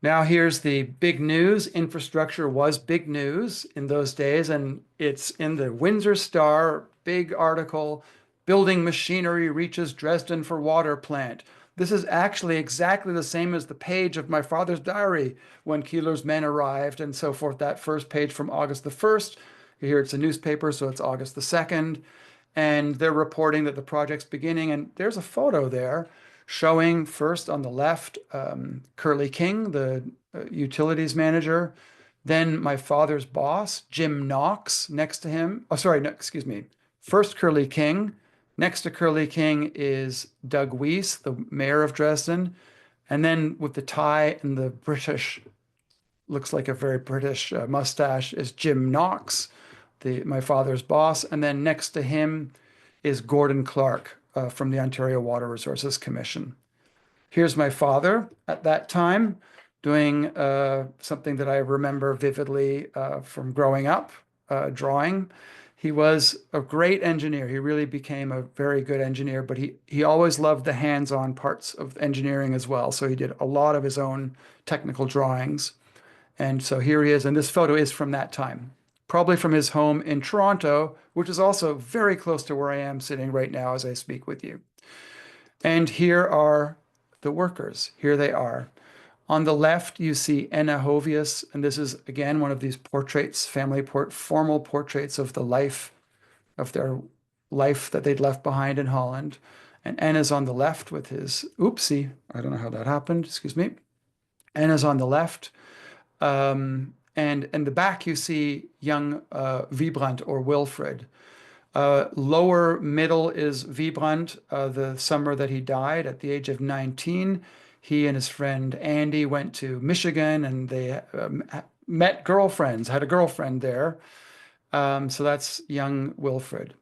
Now here's the big news. Infrastructure was big news in those days, and it's in the Windsor Star, big article, building machinery reaches Dresden for water plant. This is actually exactly the same as the page of my father's diary when Keeler's men arrived and so forth. That first page from August the 1st. Here it's a newspaper, so it's August the 2nd. And they're reporting that the project's beginning. And there's a photo there showing first on the left, Curly King, the utilities manager. Then my father's boss, Jim Knox, next to him. Oh, sorry, no, excuse me. First Curly King. Next to Curly King is Doug Weiss, the mayor of Dresden. And then with the tie and the British, looks like a very British mustache, is Jim Knox, my father's boss. And then next to him is Gordon Clark from the Ontario Water Resources Commission. Here's my father at that time doing something that I remember vividly from growing up, drawing. He was a great engineer. He really became a very good engineer, but he always loved the hands-on parts of engineering as well. So he did a lot of his own technical drawings. And so here he is, and this photo is from that time, probably from his home in Toronto, which is also very close to where I am sitting right now as I speak with you. And here are the workers. Here they are. On the left, you see Enna Hovius, and this is, again, one of these portraits, formal portraits of the life of their life that they'd left behind in Holland. And N is on the left with his, oopsie, I don't know how that happened, excuse me. N is on the left. And in the back, you see young Vibrant or Wilfred. Lower middle is Vibrant, the summer that he died at the age of 19. He and his friend Andy went to Michigan and they met girlfriends, had a girlfriend there. So that's young Wilfred.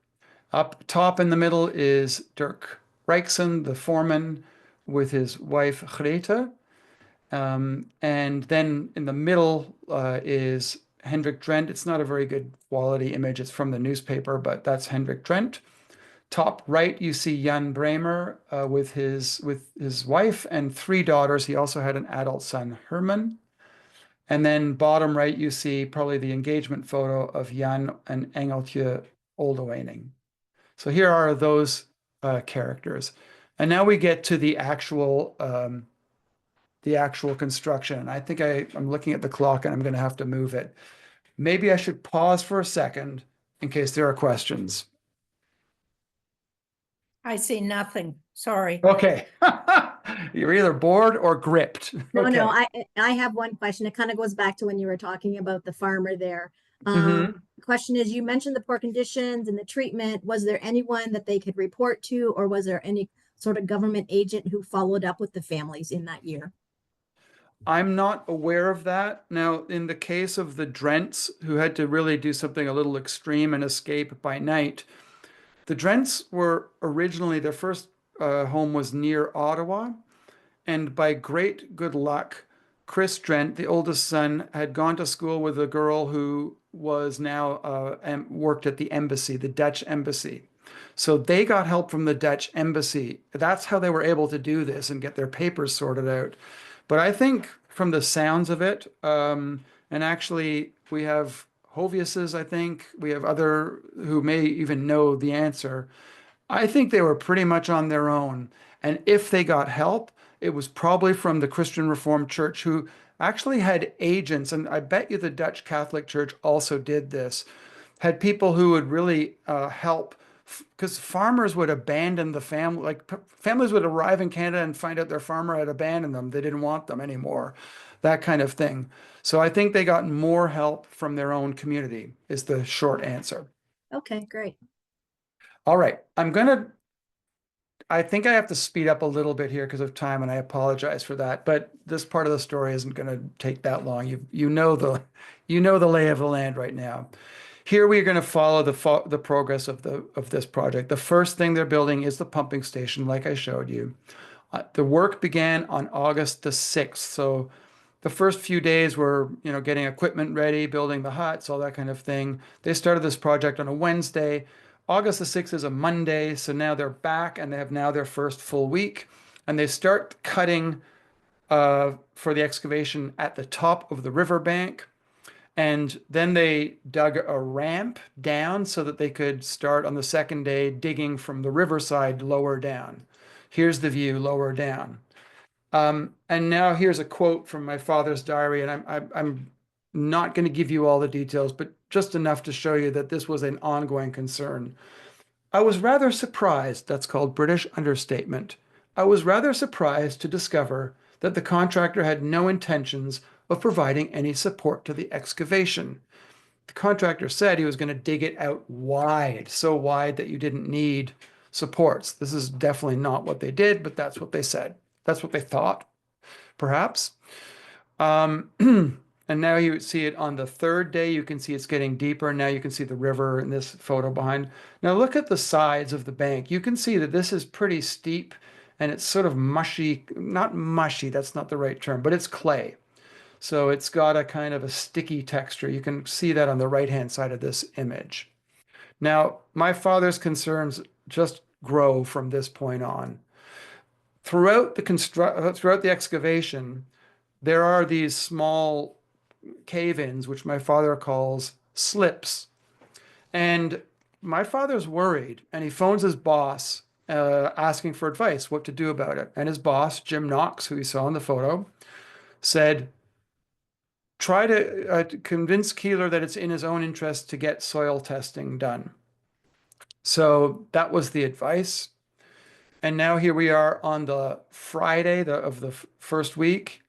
Up top in the middle is Dirk Reichsen, the foreman, with his wife Grete. And then in the middle is Hendrik Drent. It's not a very good quality image. It's from the newspaper, but that's Hendrik Drent. Top right, you see Jan Bremer with his wife and 3 daughters. He also had an adult son, Herman. And then bottom right, you see probably the engagement photo of Jan and Engeltje Oldewening. So here are those characters. And now we get to the actual construction. I think I'm looking at the clock and I'm going to have to move it. Maybe I should pause for a second in case there are questions. I see nothing. Sorry. Okay. You're either bored or gripped. No, Okay. no, I have one question. It kind of goes back to when you were talking about the farmer there. The question is, you mentioned the poor conditions and the treatment. Was there anyone that they could report to, or was there any sort of government agent who followed up with the families in that year? I'm not aware of that. Now, in the case of the Drents, who had to really do something a little extreme and escape by night, the Drents were originally, their first home was near Ottawa. And by great good luck, Chris Drent, the oldest son, had gone to school with a girl who was now worked at the embassy, the Dutch embassy. So they got help from the Dutch embassy. That's how they were able to do this and get their papers sorted out. But I think from the sounds of it, and actually we have Hoviuses, I think, we have other who may even know the answer. I think they were pretty much on their own. And if they got help, it was probably from the Christian Reformed Church, who actually had agents. And I bet you the Dutch Catholic Church also did this, had people who would really help, because farmers would abandon the family. Like families would arrive in Canada and find out their farmer had abandoned them. They didn't want them anymore, that kind of thing. So I think they got more help from their own community, is the short answer. Okay, great. All right. I think I have to speed up a little bit here because of time, and I apologize for that. But this part of the story isn't going to take that long. You know the lay of the land right now. Here we are going to follow the progress of this project. The first thing they're building is the pumping station, like I showed you. The work began on August the 6th. So the first few days were, getting equipment ready, building the huts, all that kind of thing. They started this project on a Wednesday. August the 6th is a Monday, so now they're back and they have now their first full week. And they start cutting for the excavation at the top of the riverbank. And then they dug a ramp down so that they could start on the second day digging from the riverside lower down. Here's the view lower down. And now here's a quote from my father's diary, and I'm not going to give you all the details, but just enough to show you that this was an ongoing concern. I was rather surprised, that's called British understatement. I was rather surprised to discover that the contractor had no intentions of providing any support to the excavation. The contractor said he was going to dig it out wide, so wide that you didn't need supports. This is definitely not what they did, but that's what they said. That's what they thought, perhaps. And now you see it on the third day. You can see it's getting deeper. Now you can see the river in this photo behind. Now look at the sides of the bank. You can see that this is pretty steep and it's sort of mushy, not mushy, that's not the right term, but it's clay. So it's got a kind of a sticky texture. You can see that on the right-hand side of this image. Now, my father's concerns just grow from this point on. Throughout the excavation, there are these small cave-ins, which my father calls slips. And my father's worried, and he phones his boss asking for advice, what to do about it. And his boss, Jim Knox, who he saw in the photo, said, try to convince Keeler that it's in his own interest to get soil testing done. So that was the advice. And now here we are on the Friday of the first week.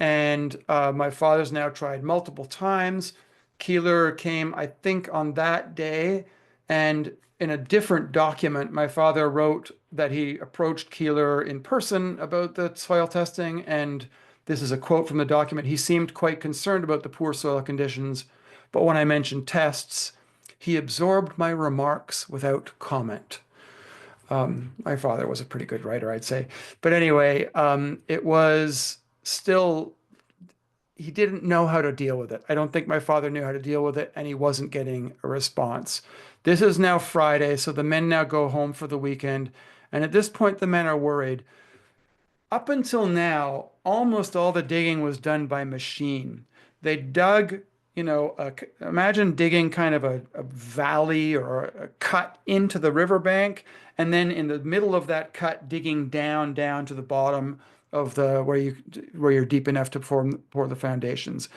And my father's now tried multiple times. Keeler came, I think, on that day. And in a different document, my father wrote that he approached Keeler in person about the soil testing. And this is a quote from the document. He seemed quite concerned about the poor soil conditions. But when I mentioned tests, he absorbed my remarks without comment. My father was a pretty good writer, I'd say. But anyway, it was still, he didn't know how to deal with it. I don't think my father knew how to deal with it, and he wasn't getting a response. This is now Friday, so the men now go home for the weekend. And at this point, the men are worried. Up until now, almost all the digging was done by machine. They dug, imagine digging kind of a valley or a cut into the riverbank, and then in the middle of that cut, digging down to the bottom of the where you're deep enough to pour the foundations.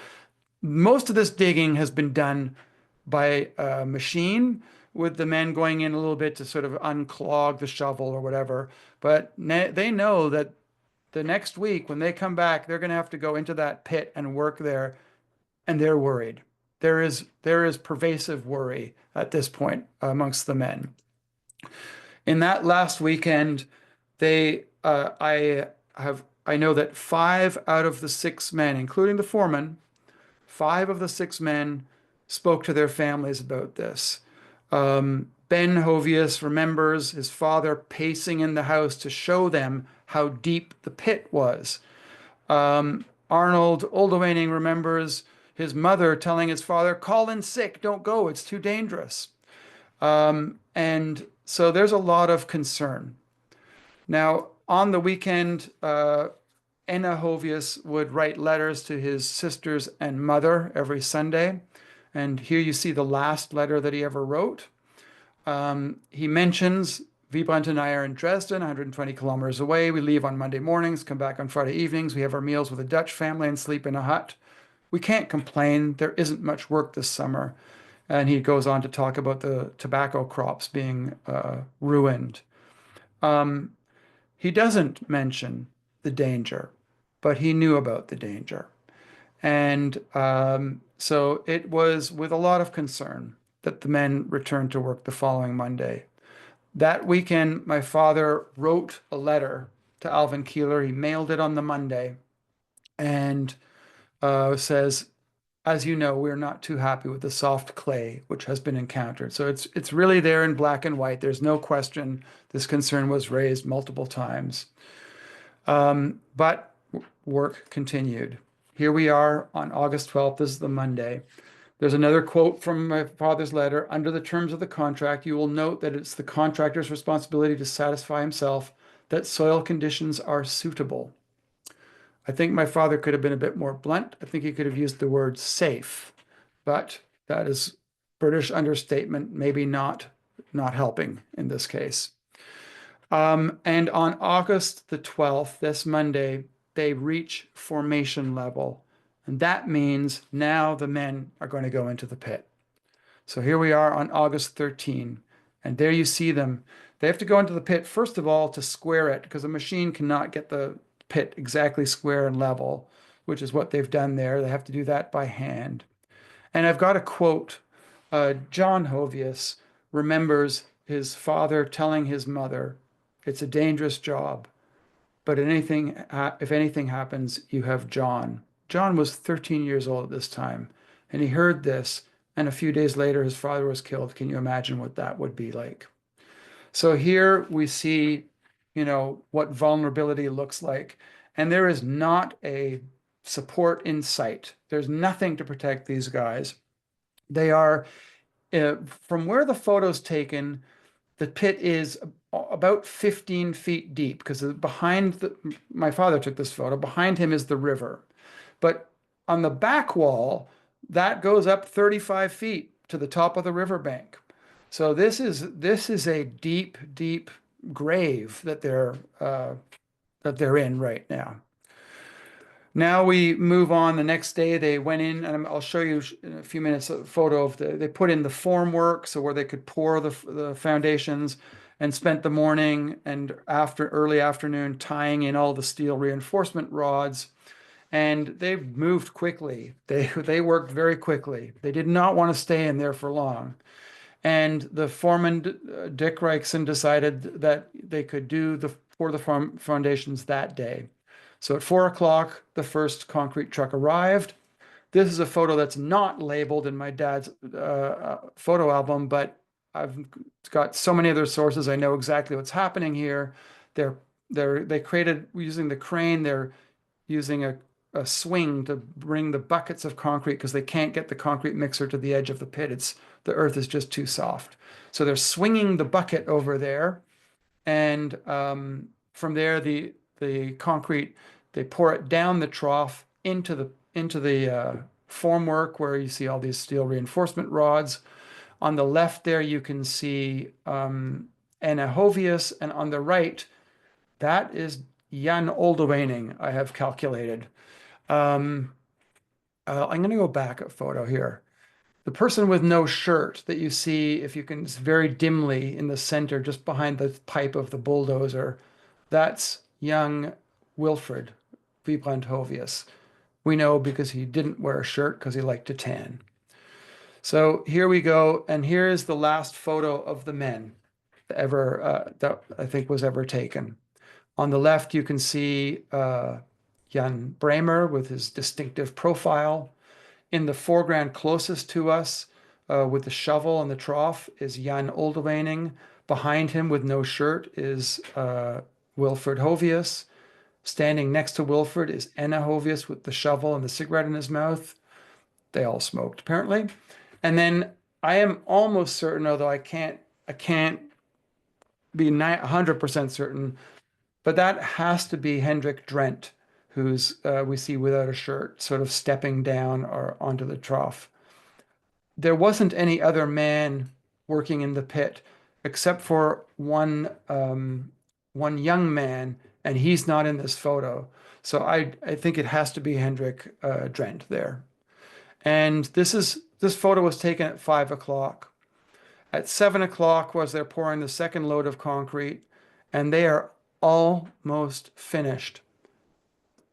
Most of this digging has been done by a machine, with the men going in a little bit to sort of unclog the shovel or whatever. But they know that the next week when they come back, they're going to have to go into that pit and work there, and they're worried. There is pervasive worry at this point amongst the men. In that last weekend, I know that 5 out of the 6 men, including the foreman, 5 of the 6 men spoke to their families about this. Ben Hovius remembers his father pacing in the house to show them how deep the pit was. Arnold Oldewaning remembers his mother telling his father, "Call in sick, don't go, it's too dangerous." And so there's a lot of concern. Now, on the weekend, Enna Hovius would write letters to his sisters and mother every Sunday. And here you see the last letter that he ever wrote. He mentions Vibrant and I are in Dresden, 120 kilometers away. We leave on Monday mornings, come back on Friday evenings. We have our meals with a Dutch family and sleep in a hut. We can't complain. There isn't much work this summer. And he goes on to talk about the tobacco crops being ruined. He doesn't mention the danger, but he knew about the danger. And so it was with a lot of concern that the men returned to work the following Monday. That weekend, my father wrote a letter to Alvin Keeler. He mailed it on the Monday and says, "As you know, we're not too happy with the soft clay which has been encountered." So it's really there in black and white. There's no question this concern was raised multiple times. But work continued. Here we are on August 12th. This is the Monday. There's another quote from my father's letter. "Under the terms of the contract, you will note that it's the contractor's responsibility to satisfy himself that soil conditions are suitable." I think my father could have been a bit more blunt. I think he could have used the word safe, but that is British understatement, maybe not helping in this case. And on August the 12th, this Monday, they reach formation level. And that means now the men are going to go into the pit. So here we are on August 13, and there you see them. They have to go into the pit, first of all, to square it, because a machine cannot get the pit exactly square and level, which is what they've done there. They have to do that by hand. And I've got a quote. John Hovius remembers his father telling his mother, "It's a dangerous job, but if anything happens, you have John." John was 13 years old at this time, and he heard this, and a few days later, his father was killed. Can you imagine what that would be like? So here we see, what vulnerability looks like, and there is not a support in sight. There's nothing to protect these guys. They are, from where the photo's taken, the pit is about 15 feet deep, because my father took this photo, behind him is the river. But on the back wall, that goes up 35 feet to the top of the riverbank. So this is a deep, deep grave that they're in right now. Now we move on. The next day they went in, and I'll show you in a few minutes a photo of they put in the formwork, so where they could pour the foundations, and spent the morning and early afternoon tying in all the steel reinforcement rods. And they moved quickly. They worked very quickly. They did not want to stay in there for long. And the foreman, Dick Reichson, decided that they could pour the foundations that day. So at 4 o'clock, the first concrete truck arrived. This is a photo that's not labeled in my dad's photo album, but I've got so many other sources. I know exactly what's happening here. They created, using the crane, they're using a swing to bring the buckets of concrete because they can't get the concrete mixer to the edge of the pit. The earth is just too soft. So they're swinging the bucket over there, and from there the concrete, they pour it down the trough into the formwork where you see all these steel reinforcement rods. On the left there you can see Anna Hovius, and on the right that is Jan Oldewening, I have calculated. I'm going to go back a photo here. The person with no shirt that you see, if you can, very dimly in the center, just behind the pipe of the bulldozer, that's young Wilfred Vibranthovius. We know because he didn't wear a shirt because he liked to tan. So here we go, and here is the last photo of the men that I think was ever taken. On the left, you can see Jan Bremer with his distinctive profile. In the foreground closest to us, with the shovel and the trough, is Jan Oldewening. Behind him with no shirt is Wilfred Hovius. Standing next to Wilfred is Anna Hovius with the shovel and the cigarette in his mouth. They all smoked, apparently. And then I am almost certain, although I can't be 100% certain, but that has to be Hendrik Drent, who's we see without a shirt, sort of stepping down or onto the trough. There wasn't any other man working in the pit except for one young man, and he's not in this photo. So I think it has to be Hendrik Drent there. And this photo was taken at 5 o'clock. At 7 o'clock was they're pouring the second load of concrete, and they are almost finished.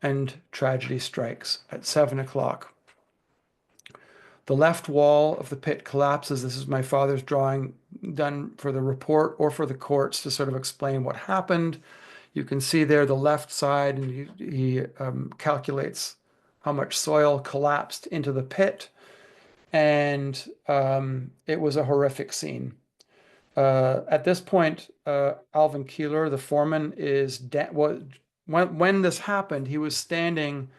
And tragedy strikes at 7 o'clock. The left wall of the pit collapses. This is my father's drawing done for the report or for the courts to sort of explain what happened. You can see there the left side, and he calculates how much soil collapsed into the pit. And it was a horrific scene. At this point, Alvin Keeler, the foreman, when this happened, he was standing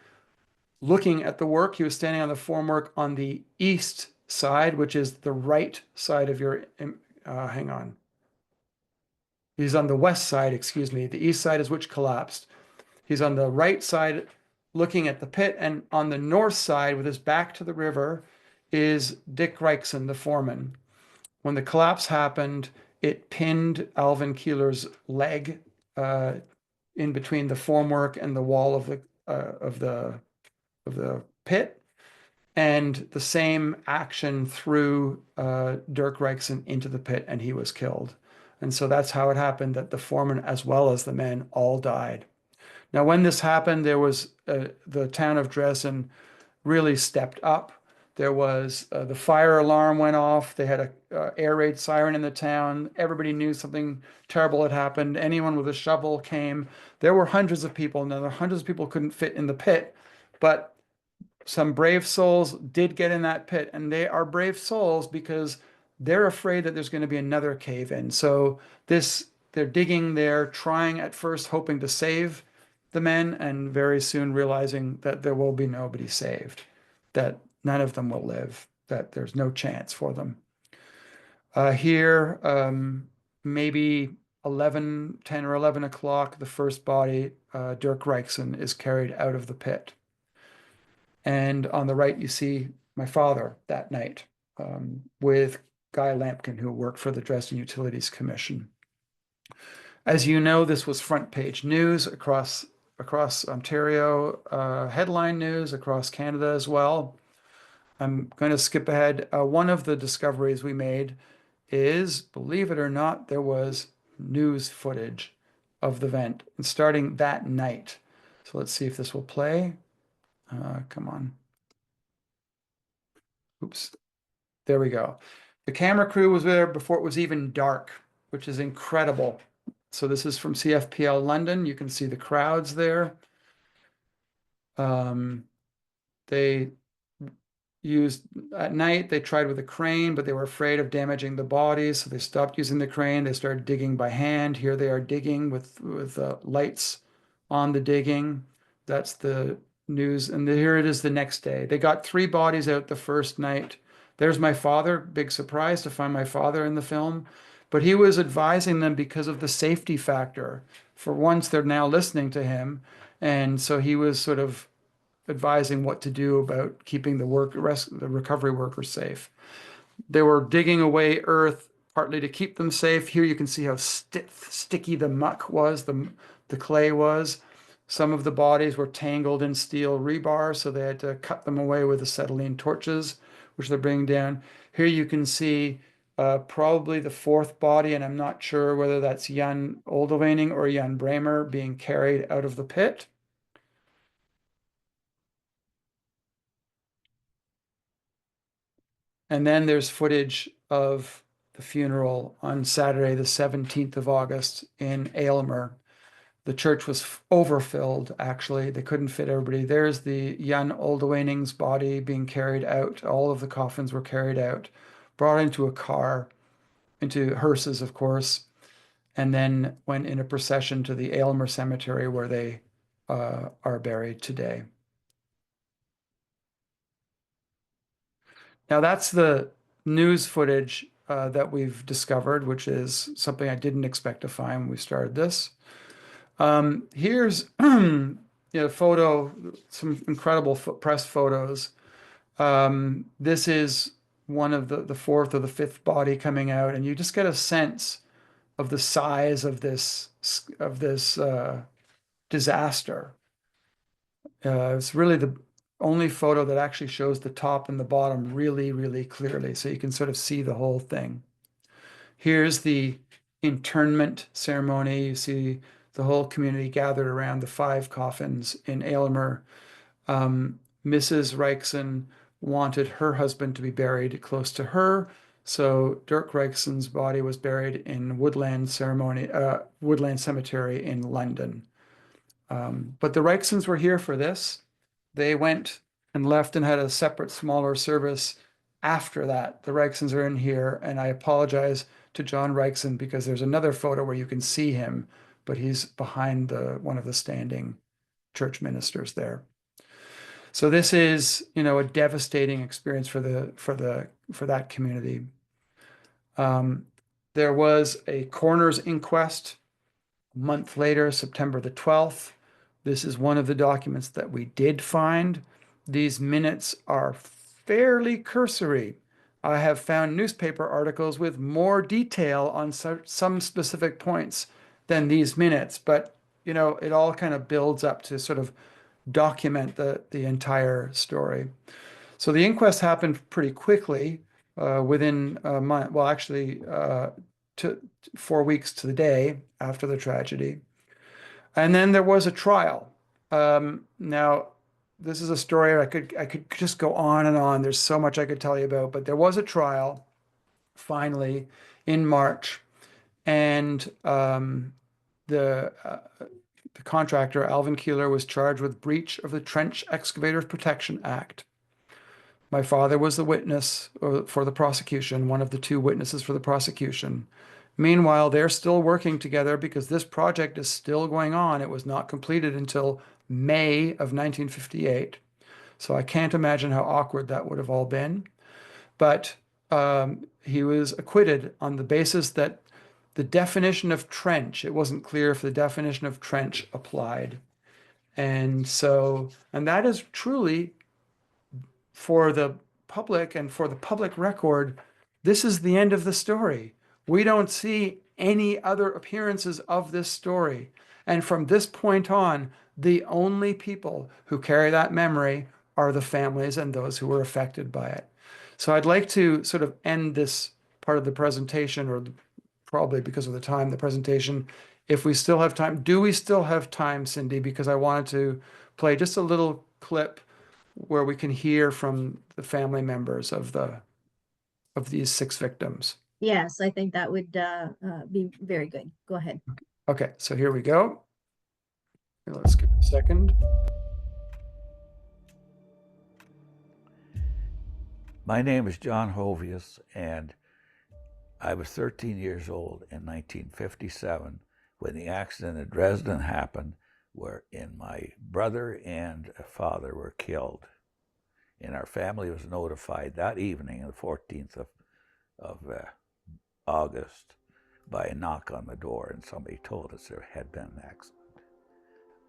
looking at the work. He was standing on the formwork on the east side, which is the right side of your, hang on. He's on the west side, excuse me. The east side is which collapsed. He's on the right side looking at the pit, and on the north side with his back to the river is Dick Reichson, the foreman. When the collapse happened, it pinned Alvin Keeler's leg in between the formwork and the wall of the pit, and the same action threw Dirk Reichson into the pit, and he was killed. And so that's how it happened, that the foreman as well as the men all died. Now, when this happened, there was the town of Dresden really stepped up. There was the fire alarm went off. They had a air raid siren in the town. Everybody knew something terrible had happened. Anyone with a shovel came. There were hundreds of people. Now, the hundreds of people couldn't fit in the pit, but some brave souls did get in that pit, and they are brave souls because they're afraid that there's going to be another cave in. So they're digging there, trying at first, hoping to save the men, and very soon realizing that there will be nobody saved, that none of them will live, that there's no chance for them. Here, maybe 10 or 11 o'clock, the first body, Dirk Reichson, is carried out of the pit. And on the right, you see my father that night with Guy Lampkin, who worked for the Dresden Utilities Commission. As you know, this was front page news across across Ontario, headline news across Canada as well. I'm going to skip ahead. One of the discoveries we made is, believe it or not, there was news footage of the event and starting that night. So let's see if this will play. Come on. Oops. There we go. The camera crew was there before it was even dark, which is incredible. So this is from CFPL London. You can see the crowds there. They used at night, they tried with a crane, but they were afraid of damaging the bodies, so they stopped using the crane. They started digging by hand. Here they are digging with lights on the digging. That's the news. And here it is the next day. They got 3 bodies out the first night. There's my father. Big surprise to find my father in the film. But he was advising them because of the safety factor. For once, they're now listening to him. And so he was sort of advising what to do about keeping the recovery workers safe. They were digging away earth partly to keep them safe. Here you can see how sticky the muck was, the clay was. Some of the bodies were tangled in steel rebar, so they had to cut them away with acetylene torches, which they're bringing down. Here you can see probably the 4th body, and I'm not sure whether that's Jan Oldewening or Jan Bremer being carried out of the pit. And then there's footage of the funeral on Saturday, the 17th of August in Aylmer. The church was overfilled, actually. They couldn't fit everybody. There's the Jan Oldewening's body being carried out. All of the coffins were carried out, brought into a car, into hearses, of course, and then went in a procession to the Aylmer Cemetery where they are buried today. Now that's the news footage that we've discovered, which is something I didn't expect to find when we started this. Here's photo, some incredible press photos. This is one of the 4th or the 5th body coming out, and you just get a sense of the size of this disaster. It's really the only photo that actually shows the top and the bottom really, really clearly, so you can sort of see the whole thing. Here's the internment ceremony. You see the whole community gathered around the 5 coffins in Aylmer. Mrs. Reichson wanted her husband to be buried close to her, so Dirk Reichson's body was buried in Woodland Cemetery in London. But the Reichsons were here for this. They went and left and had a separate, smaller service after that. The Reichsons are in here, and I apologize to John Reichson because there's another photo where you can see him, but he's behind one of the standing church ministers there. So this is, a devastating experience for that community. There was a coroner's inquest a month later, September the 12th. This is one of the documents that we did find. These minutes are fairly cursory. I have found newspaper articles with more detail on some specific points than these minutes, but it all kind of builds up to sort of document the entire story. So the inquest happened pretty quickly, within a month, well, actually, 4 weeks to the day after the tragedy. And then there was a trial. Now, this is a story I could just go on and on. There's so much I could tell you about, but there was a trial finally in March, and the contractor, Alvin Keeler, was charged with breach of the Trench Excavators Protection Act. My father was the witness for the prosecution, one of the 2 witnesses for the prosecution. Meanwhile, they're still working together because this project is still going on. It was not completed until May of 1958. So I can't imagine how awkward that would have all been. But he was acquitted on the basis that the definition of trench, it wasn't clear if the definition of trench applied. And that is truly, for the public and for the public record, this is the end of the story. We don't see any other appearances of this story. And from this point on, the only people who carry that memory are the families and those who were affected by it. So I'd like to sort of end this part of the presentation, or probably because of the time, the presentation, if we still have time. Do we still have time, Cindy? Because I wanted to play just a little clip where we can hear from the family members of these 6 victims. Yes, I think that would be very good. Go ahead. Okay, so here we go. Let's give it a second. My name is John Hovius, and I was 13 years old in 1957 when the accident at Dresden happened, wherein my brother and father were killed. And our family was notified that evening, the 14th of August, by a knock on the door, and somebody told us there had been an accident.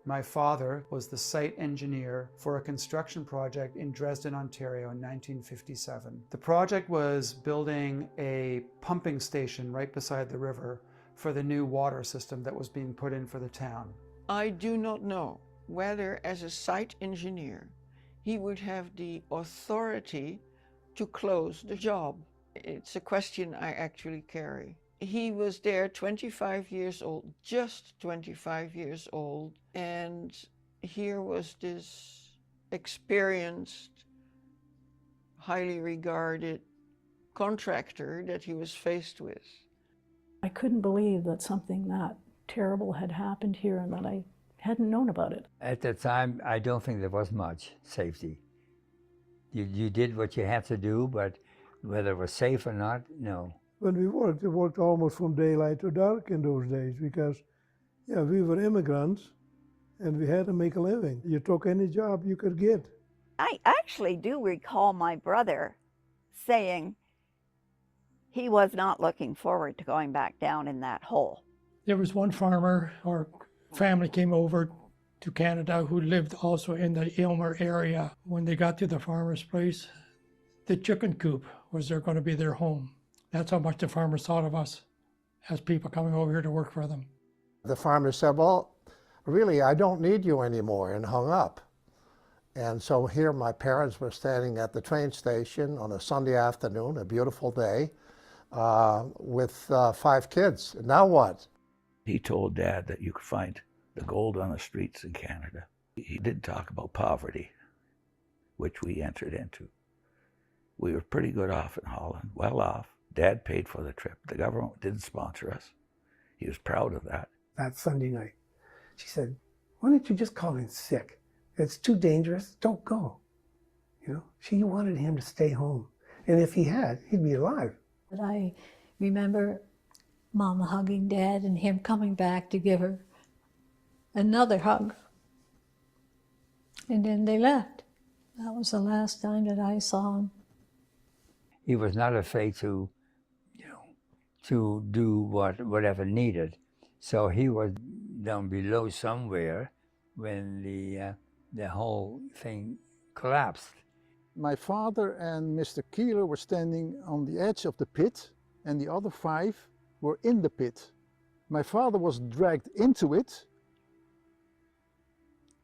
My father was the site engineer for a construction project in Dresden, Ontario in 1957. The project was building a pumping station right beside the river for the new water system that was being put in for the town. I do not know whether, as a site engineer, he would have the authority to close the job. It's a question I actually carry. He was there 25 years old, just 25 years old, and here was this experienced, highly regarded contractor that he was faced with. I couldn't believe that something that terrible had happened here and that I hadn't known about it. At the time, I don't think there was much safety. You did what you had to do, but whether it was safe or not, no. When we worked almost from daylight to dark in those days because, yeah, we were immigrants and we had to make a living. You took any job you could get. I actually do recall my brother saying he was not looking forward to going back down in that hole. There was one farmer or family came over to Canada who lived also in the Aylmer area. When they got to the farmer's place, the chicken coop was going to be their home. That's how much the farmers thought of us as people coming over here to work for them. The farmer said, well, really, I don't need you anymore, and hung up. And so here my parents were standing at the train station on a Sunday afternoon, a beautiful day, with 5 kids. Now what? He told Dad that you could find the gold on the streets in Canada. He didn't talk about poverty, which we entered into. We were pretty good off in Holland, well off. Dad paid for the trip. The government didn't sponsor us. He was proud of that. That Sunday night, she said, why don't you just call in sick? It's too dangerous, don't go. You know, she wanted him to stay home. And if he had, he'd be alive. But I remember Mama hugging Dad and him coming back to give her another hug. And then they left. That was the last time that I saw him. He was not afraid to do whatever needed. So he was down below somewhere when the whole thing collapsed. My father and Mr. Keeler were standing on the edge of the pit, and the other 5 were in the pit. My father was dragged into it,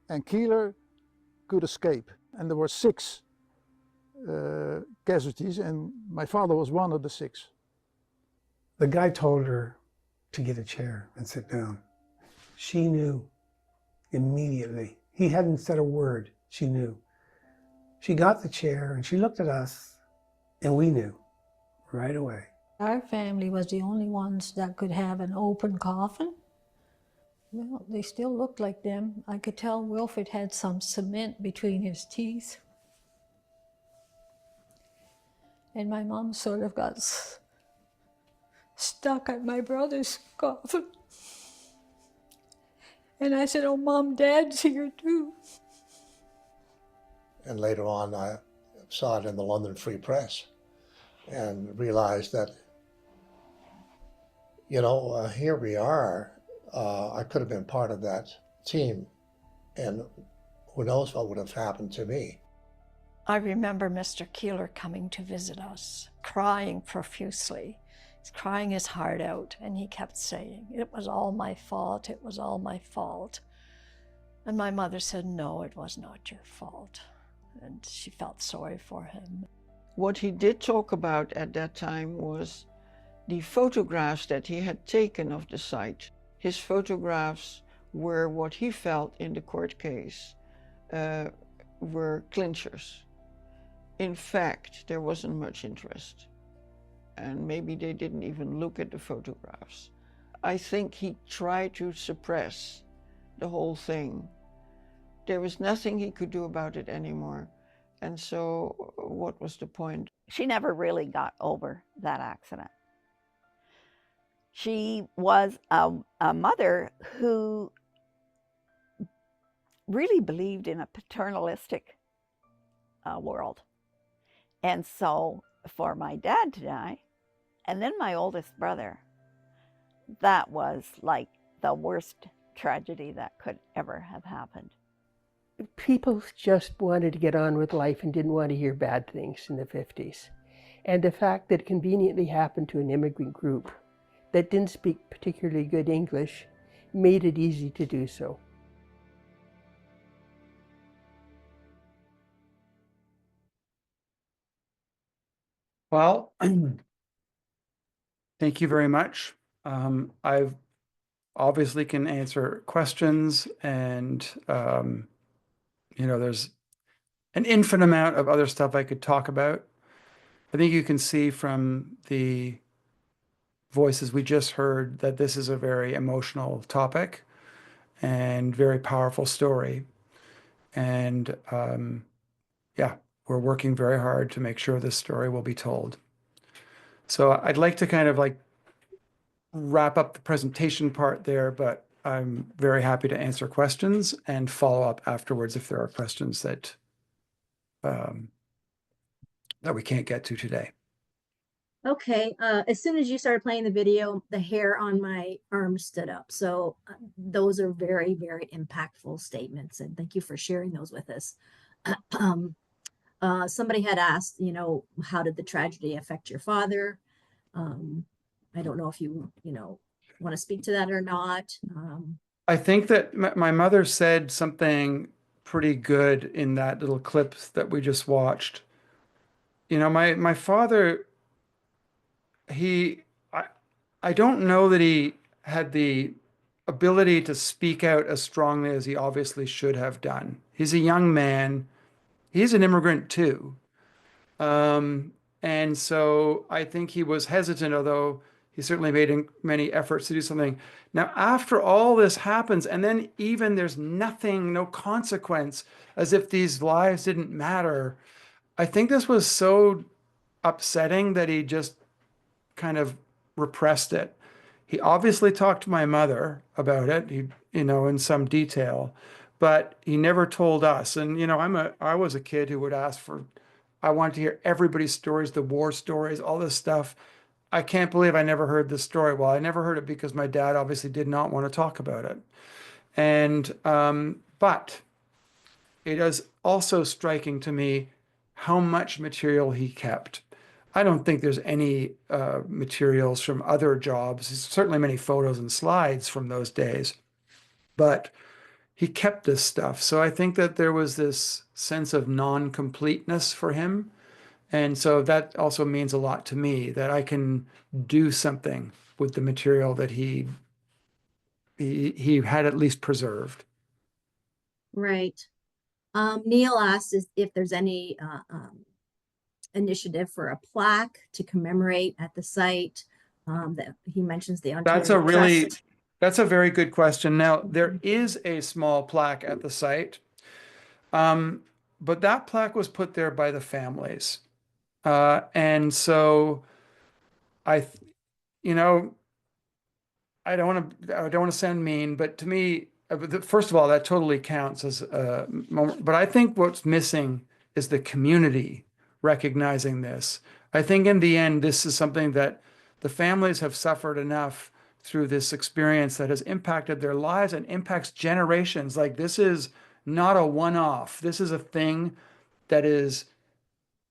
and Keeler could escape. And there were 6 casualties, and my father was one of the 6. The guy told her to get a chair and sit down. She knew immediately. He hadn't said a word. She knew. She got the chair and she looked at us, and we knew right away. Our family was the only ones that could have an open coffin. Well, they still looked like them. I could tell Wilfred had some cement between his teeth. And my mom sort of got stuck at my brother's coffin. And I said, oh, Mom, Dad's here too. And later on, I saw it in the London Free Press and realized that, you know, here we are. I could have been part of that team, and who knows what would have happened to me. I remember Mr. Keeler coming to visit us, crying profusely, crying his heart out, and he kept saying, "It was all my fault, it was all my fault." And my mother said, "No, it was not your fault." And she felt sorry for him. What he did talk about at that time was the photographs that he had taken of the site. His photographs were what he felt in the court case were clinchers. In fact, there wasn't much interest, and maybe they didn't even look at the photographs. I think he tried to suppress the whole thing. There was nothing he could do about it anymore. And so what was the point? She never really got over that accident. She was a mother who really believed in a paternalistic world. And so for my dad to die, and then my oldest brother, that was like the worst tragedy that could ever have happened. People just wanted to get on with life and didn't want to hear bad things in the 50s. And the fact that it conveniently happened to an immigrant group that didn't speak particularly good English made it easy to do so. Well, thank you very much. I've obviously can answer questions, and there's an infinite amount of other stuff I could talk about. I think you can see from the voices we just heard that this is a very emotional topic and very powerful story. And yeah, we're working very hard to make sure this story will be told. So I'd like to kind of like wrap up the presentation part there, but I'm very happy to answer questions and follow up afterwards if there are questions that we can't get to today. Okay, as soon as you started playing the video, the hair on my arm stood up. So those are very, very impactful statements, and thank you for sharing those with us. Somebody had asked, how did the tragedy affect your father? I don't know if you want to speak to that or not. I think that my mother said something pretty good in that little clip that we just watched. My father, I don't know that he had the ability to speak out as strongly as he obviously should have done. He's a young man. He's an immigrant too. And so I think he was hesitant, although he certainly made many efforts to do something. Now, after all this happens, and then even there's nothing, no consequence, as if these lives didn't matter, I think this was so upsetting that he just kind of repressed it. He obviously talked to my mother about it, in some detail, but he never told us. And, I was a kid who would ask I wanted to hear everybody's stories, the war stories, all this stuff. I can't believe I never heard this story. Well, I never heard it because my dad obviously did not want to talk about it. And, but it is also striking to me how much material he kept. I don't think there's any materials from other jobs. There's certainly many photos and slides from those days, but he kept this stuff. So I think that there was this sense of non-completeness for him. And so that also means a lot to me, that I can do something with the material that he had at least preserved. Right. Neil asked if there's any initiative for a plaque to commemorate at the site. That he mentions the Ontario That's a very good question. Now, there is a small plaque at the site, but that plaque was put there by the families. And so I don't want to sound mean, but to me, first of all, that totally counts as a moment. But I think what's missing is the community recognizing this. I think in the end, this is something that the families have suffered enough through this experience that has impacted their lives and impacts generations. Like, this is not a one-off. This is a thing that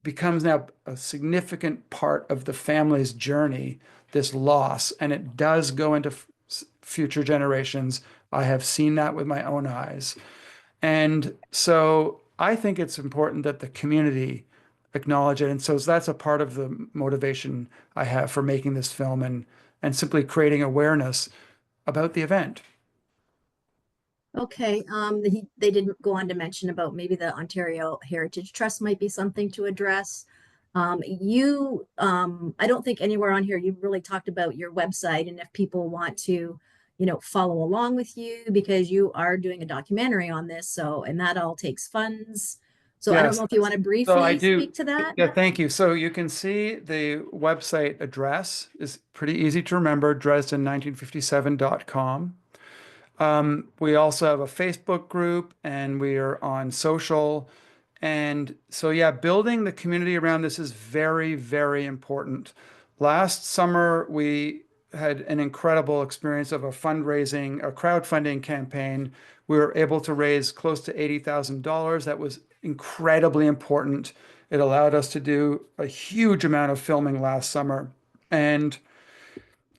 becomes now a significant part of the family's journey this loss, and it does go into future generations. I have seen that with my own eyes. And so I think it's important that the community acknowledge it. And so that's a part of the motivation I have for making this film, and simply creating awareness about the event. Okay, they didn't go on to mention about maybe the Ontario Heritage Trust might be something to address. I don't think anywhere on here you've really talked about your website and if people want to, follow along with you, because you are doing a documentary on this. So, and that all takes funds. So I don't Yes. know if you want to So briefly I do. speak to that. Yeah, thank you. So you can see the website address is pretty easy to remember, Dresden1957.com. We also have a Facebook group, and we are on social. And so, yeah, building the community around this is very, very important. Last summer, we had an incredible experience of a crowdfunding campaign. We were able to raise close to $80,000. That was incredibly important. It allowed us to do a huge amount of filming last summer. And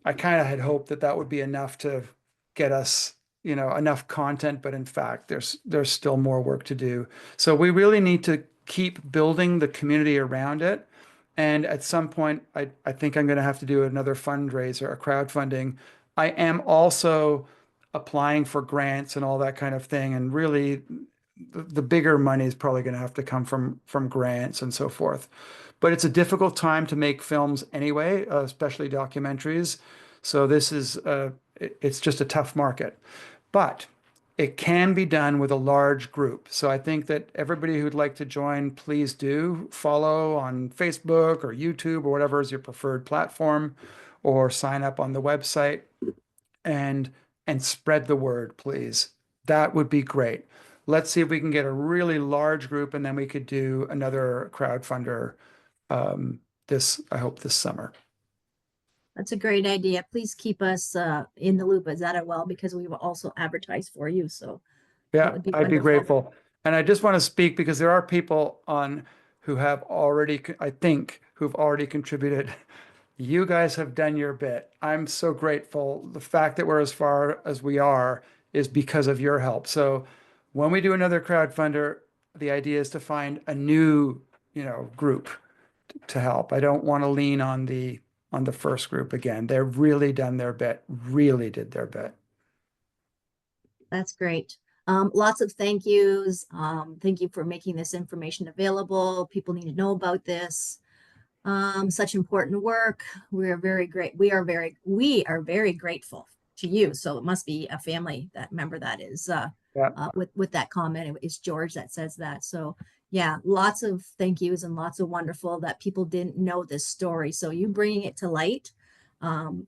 I kind of had hoped that that would be enough to get us, enough content, but in fact, there's still more work to do. So we really need to keep building the community around it. And at some point, I think I'm going to have to do another fundraiser, a crowdfunding. I am also applying for grants and all that kind of thing. And really, the bigger money is probably going to have to come from grants and so forth. But it's a difficult time to make films anyway, especially documentaries. So this is it's just a tough market, but it can be done with a large group. So I think that everybody who'd like to join, please do follow on Facebook or YouTube or whatever is your preferred platform, or sign up on the website and spread the word, please. That would be great. Let's see if we can get a really large group, and then we could do another crowdfunder I hope this summer. That's a great idea. Please keep us in the loop as well, because we will also advertise for you. So that Yeah, would be I'd be wonderful. grateful. And I just want to speak because there are people on who have already, I think, who've already contributed. You guys have done your bit. I'm so grateful. The fact that we're as far as we are is because of your help. So when we do another crowdfunder, the idea is to find a new, group to help. I don't want to lean on the first group again. They've really done their bit, really did their bit. That's great. Lots of thank yous. Thank you for making this information available. People need to know about this. Such important work. We are very very grateful to you. So it must be a family member that is with that comment. It's George that says that. So yeah, lots of thank yous and lots of wonderful that people didn't know this story. So you bringing it to light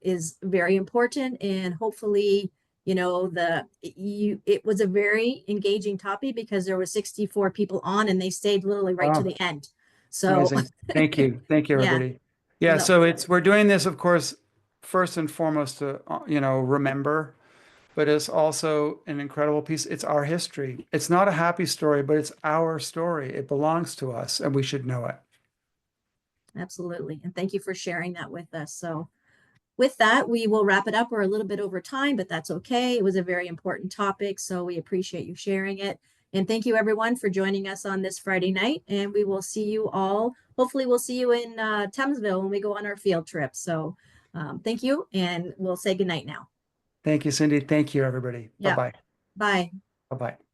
is very important, and hopefully, it was a very engaging topic because there were 64 people on, and they stayed literally right to the end. So amazing. Thank you, everybody. Yeah, so we're doing this, of course, first and foremost to remember, but it's also an incredible piece. It's our history. It's not a happy story, but it's our story. It belongs to us, and we should know it. Absolutely. And thank you for sharing that with us. So with that, we will wrap it up. We're a little bit over time, but that's okay. It was a very important topic, so we appreciate you sharing it. And thank you everyone for joining us on this Friday night. And we will see you all. Hopefully we'll see you in Thamesville when we go on our field trip. So thank you, and we'll say goodnight now. Thank you, Cindy. Thank you, everybody. Yeah. Bye-bye. Bye. Bye-bye.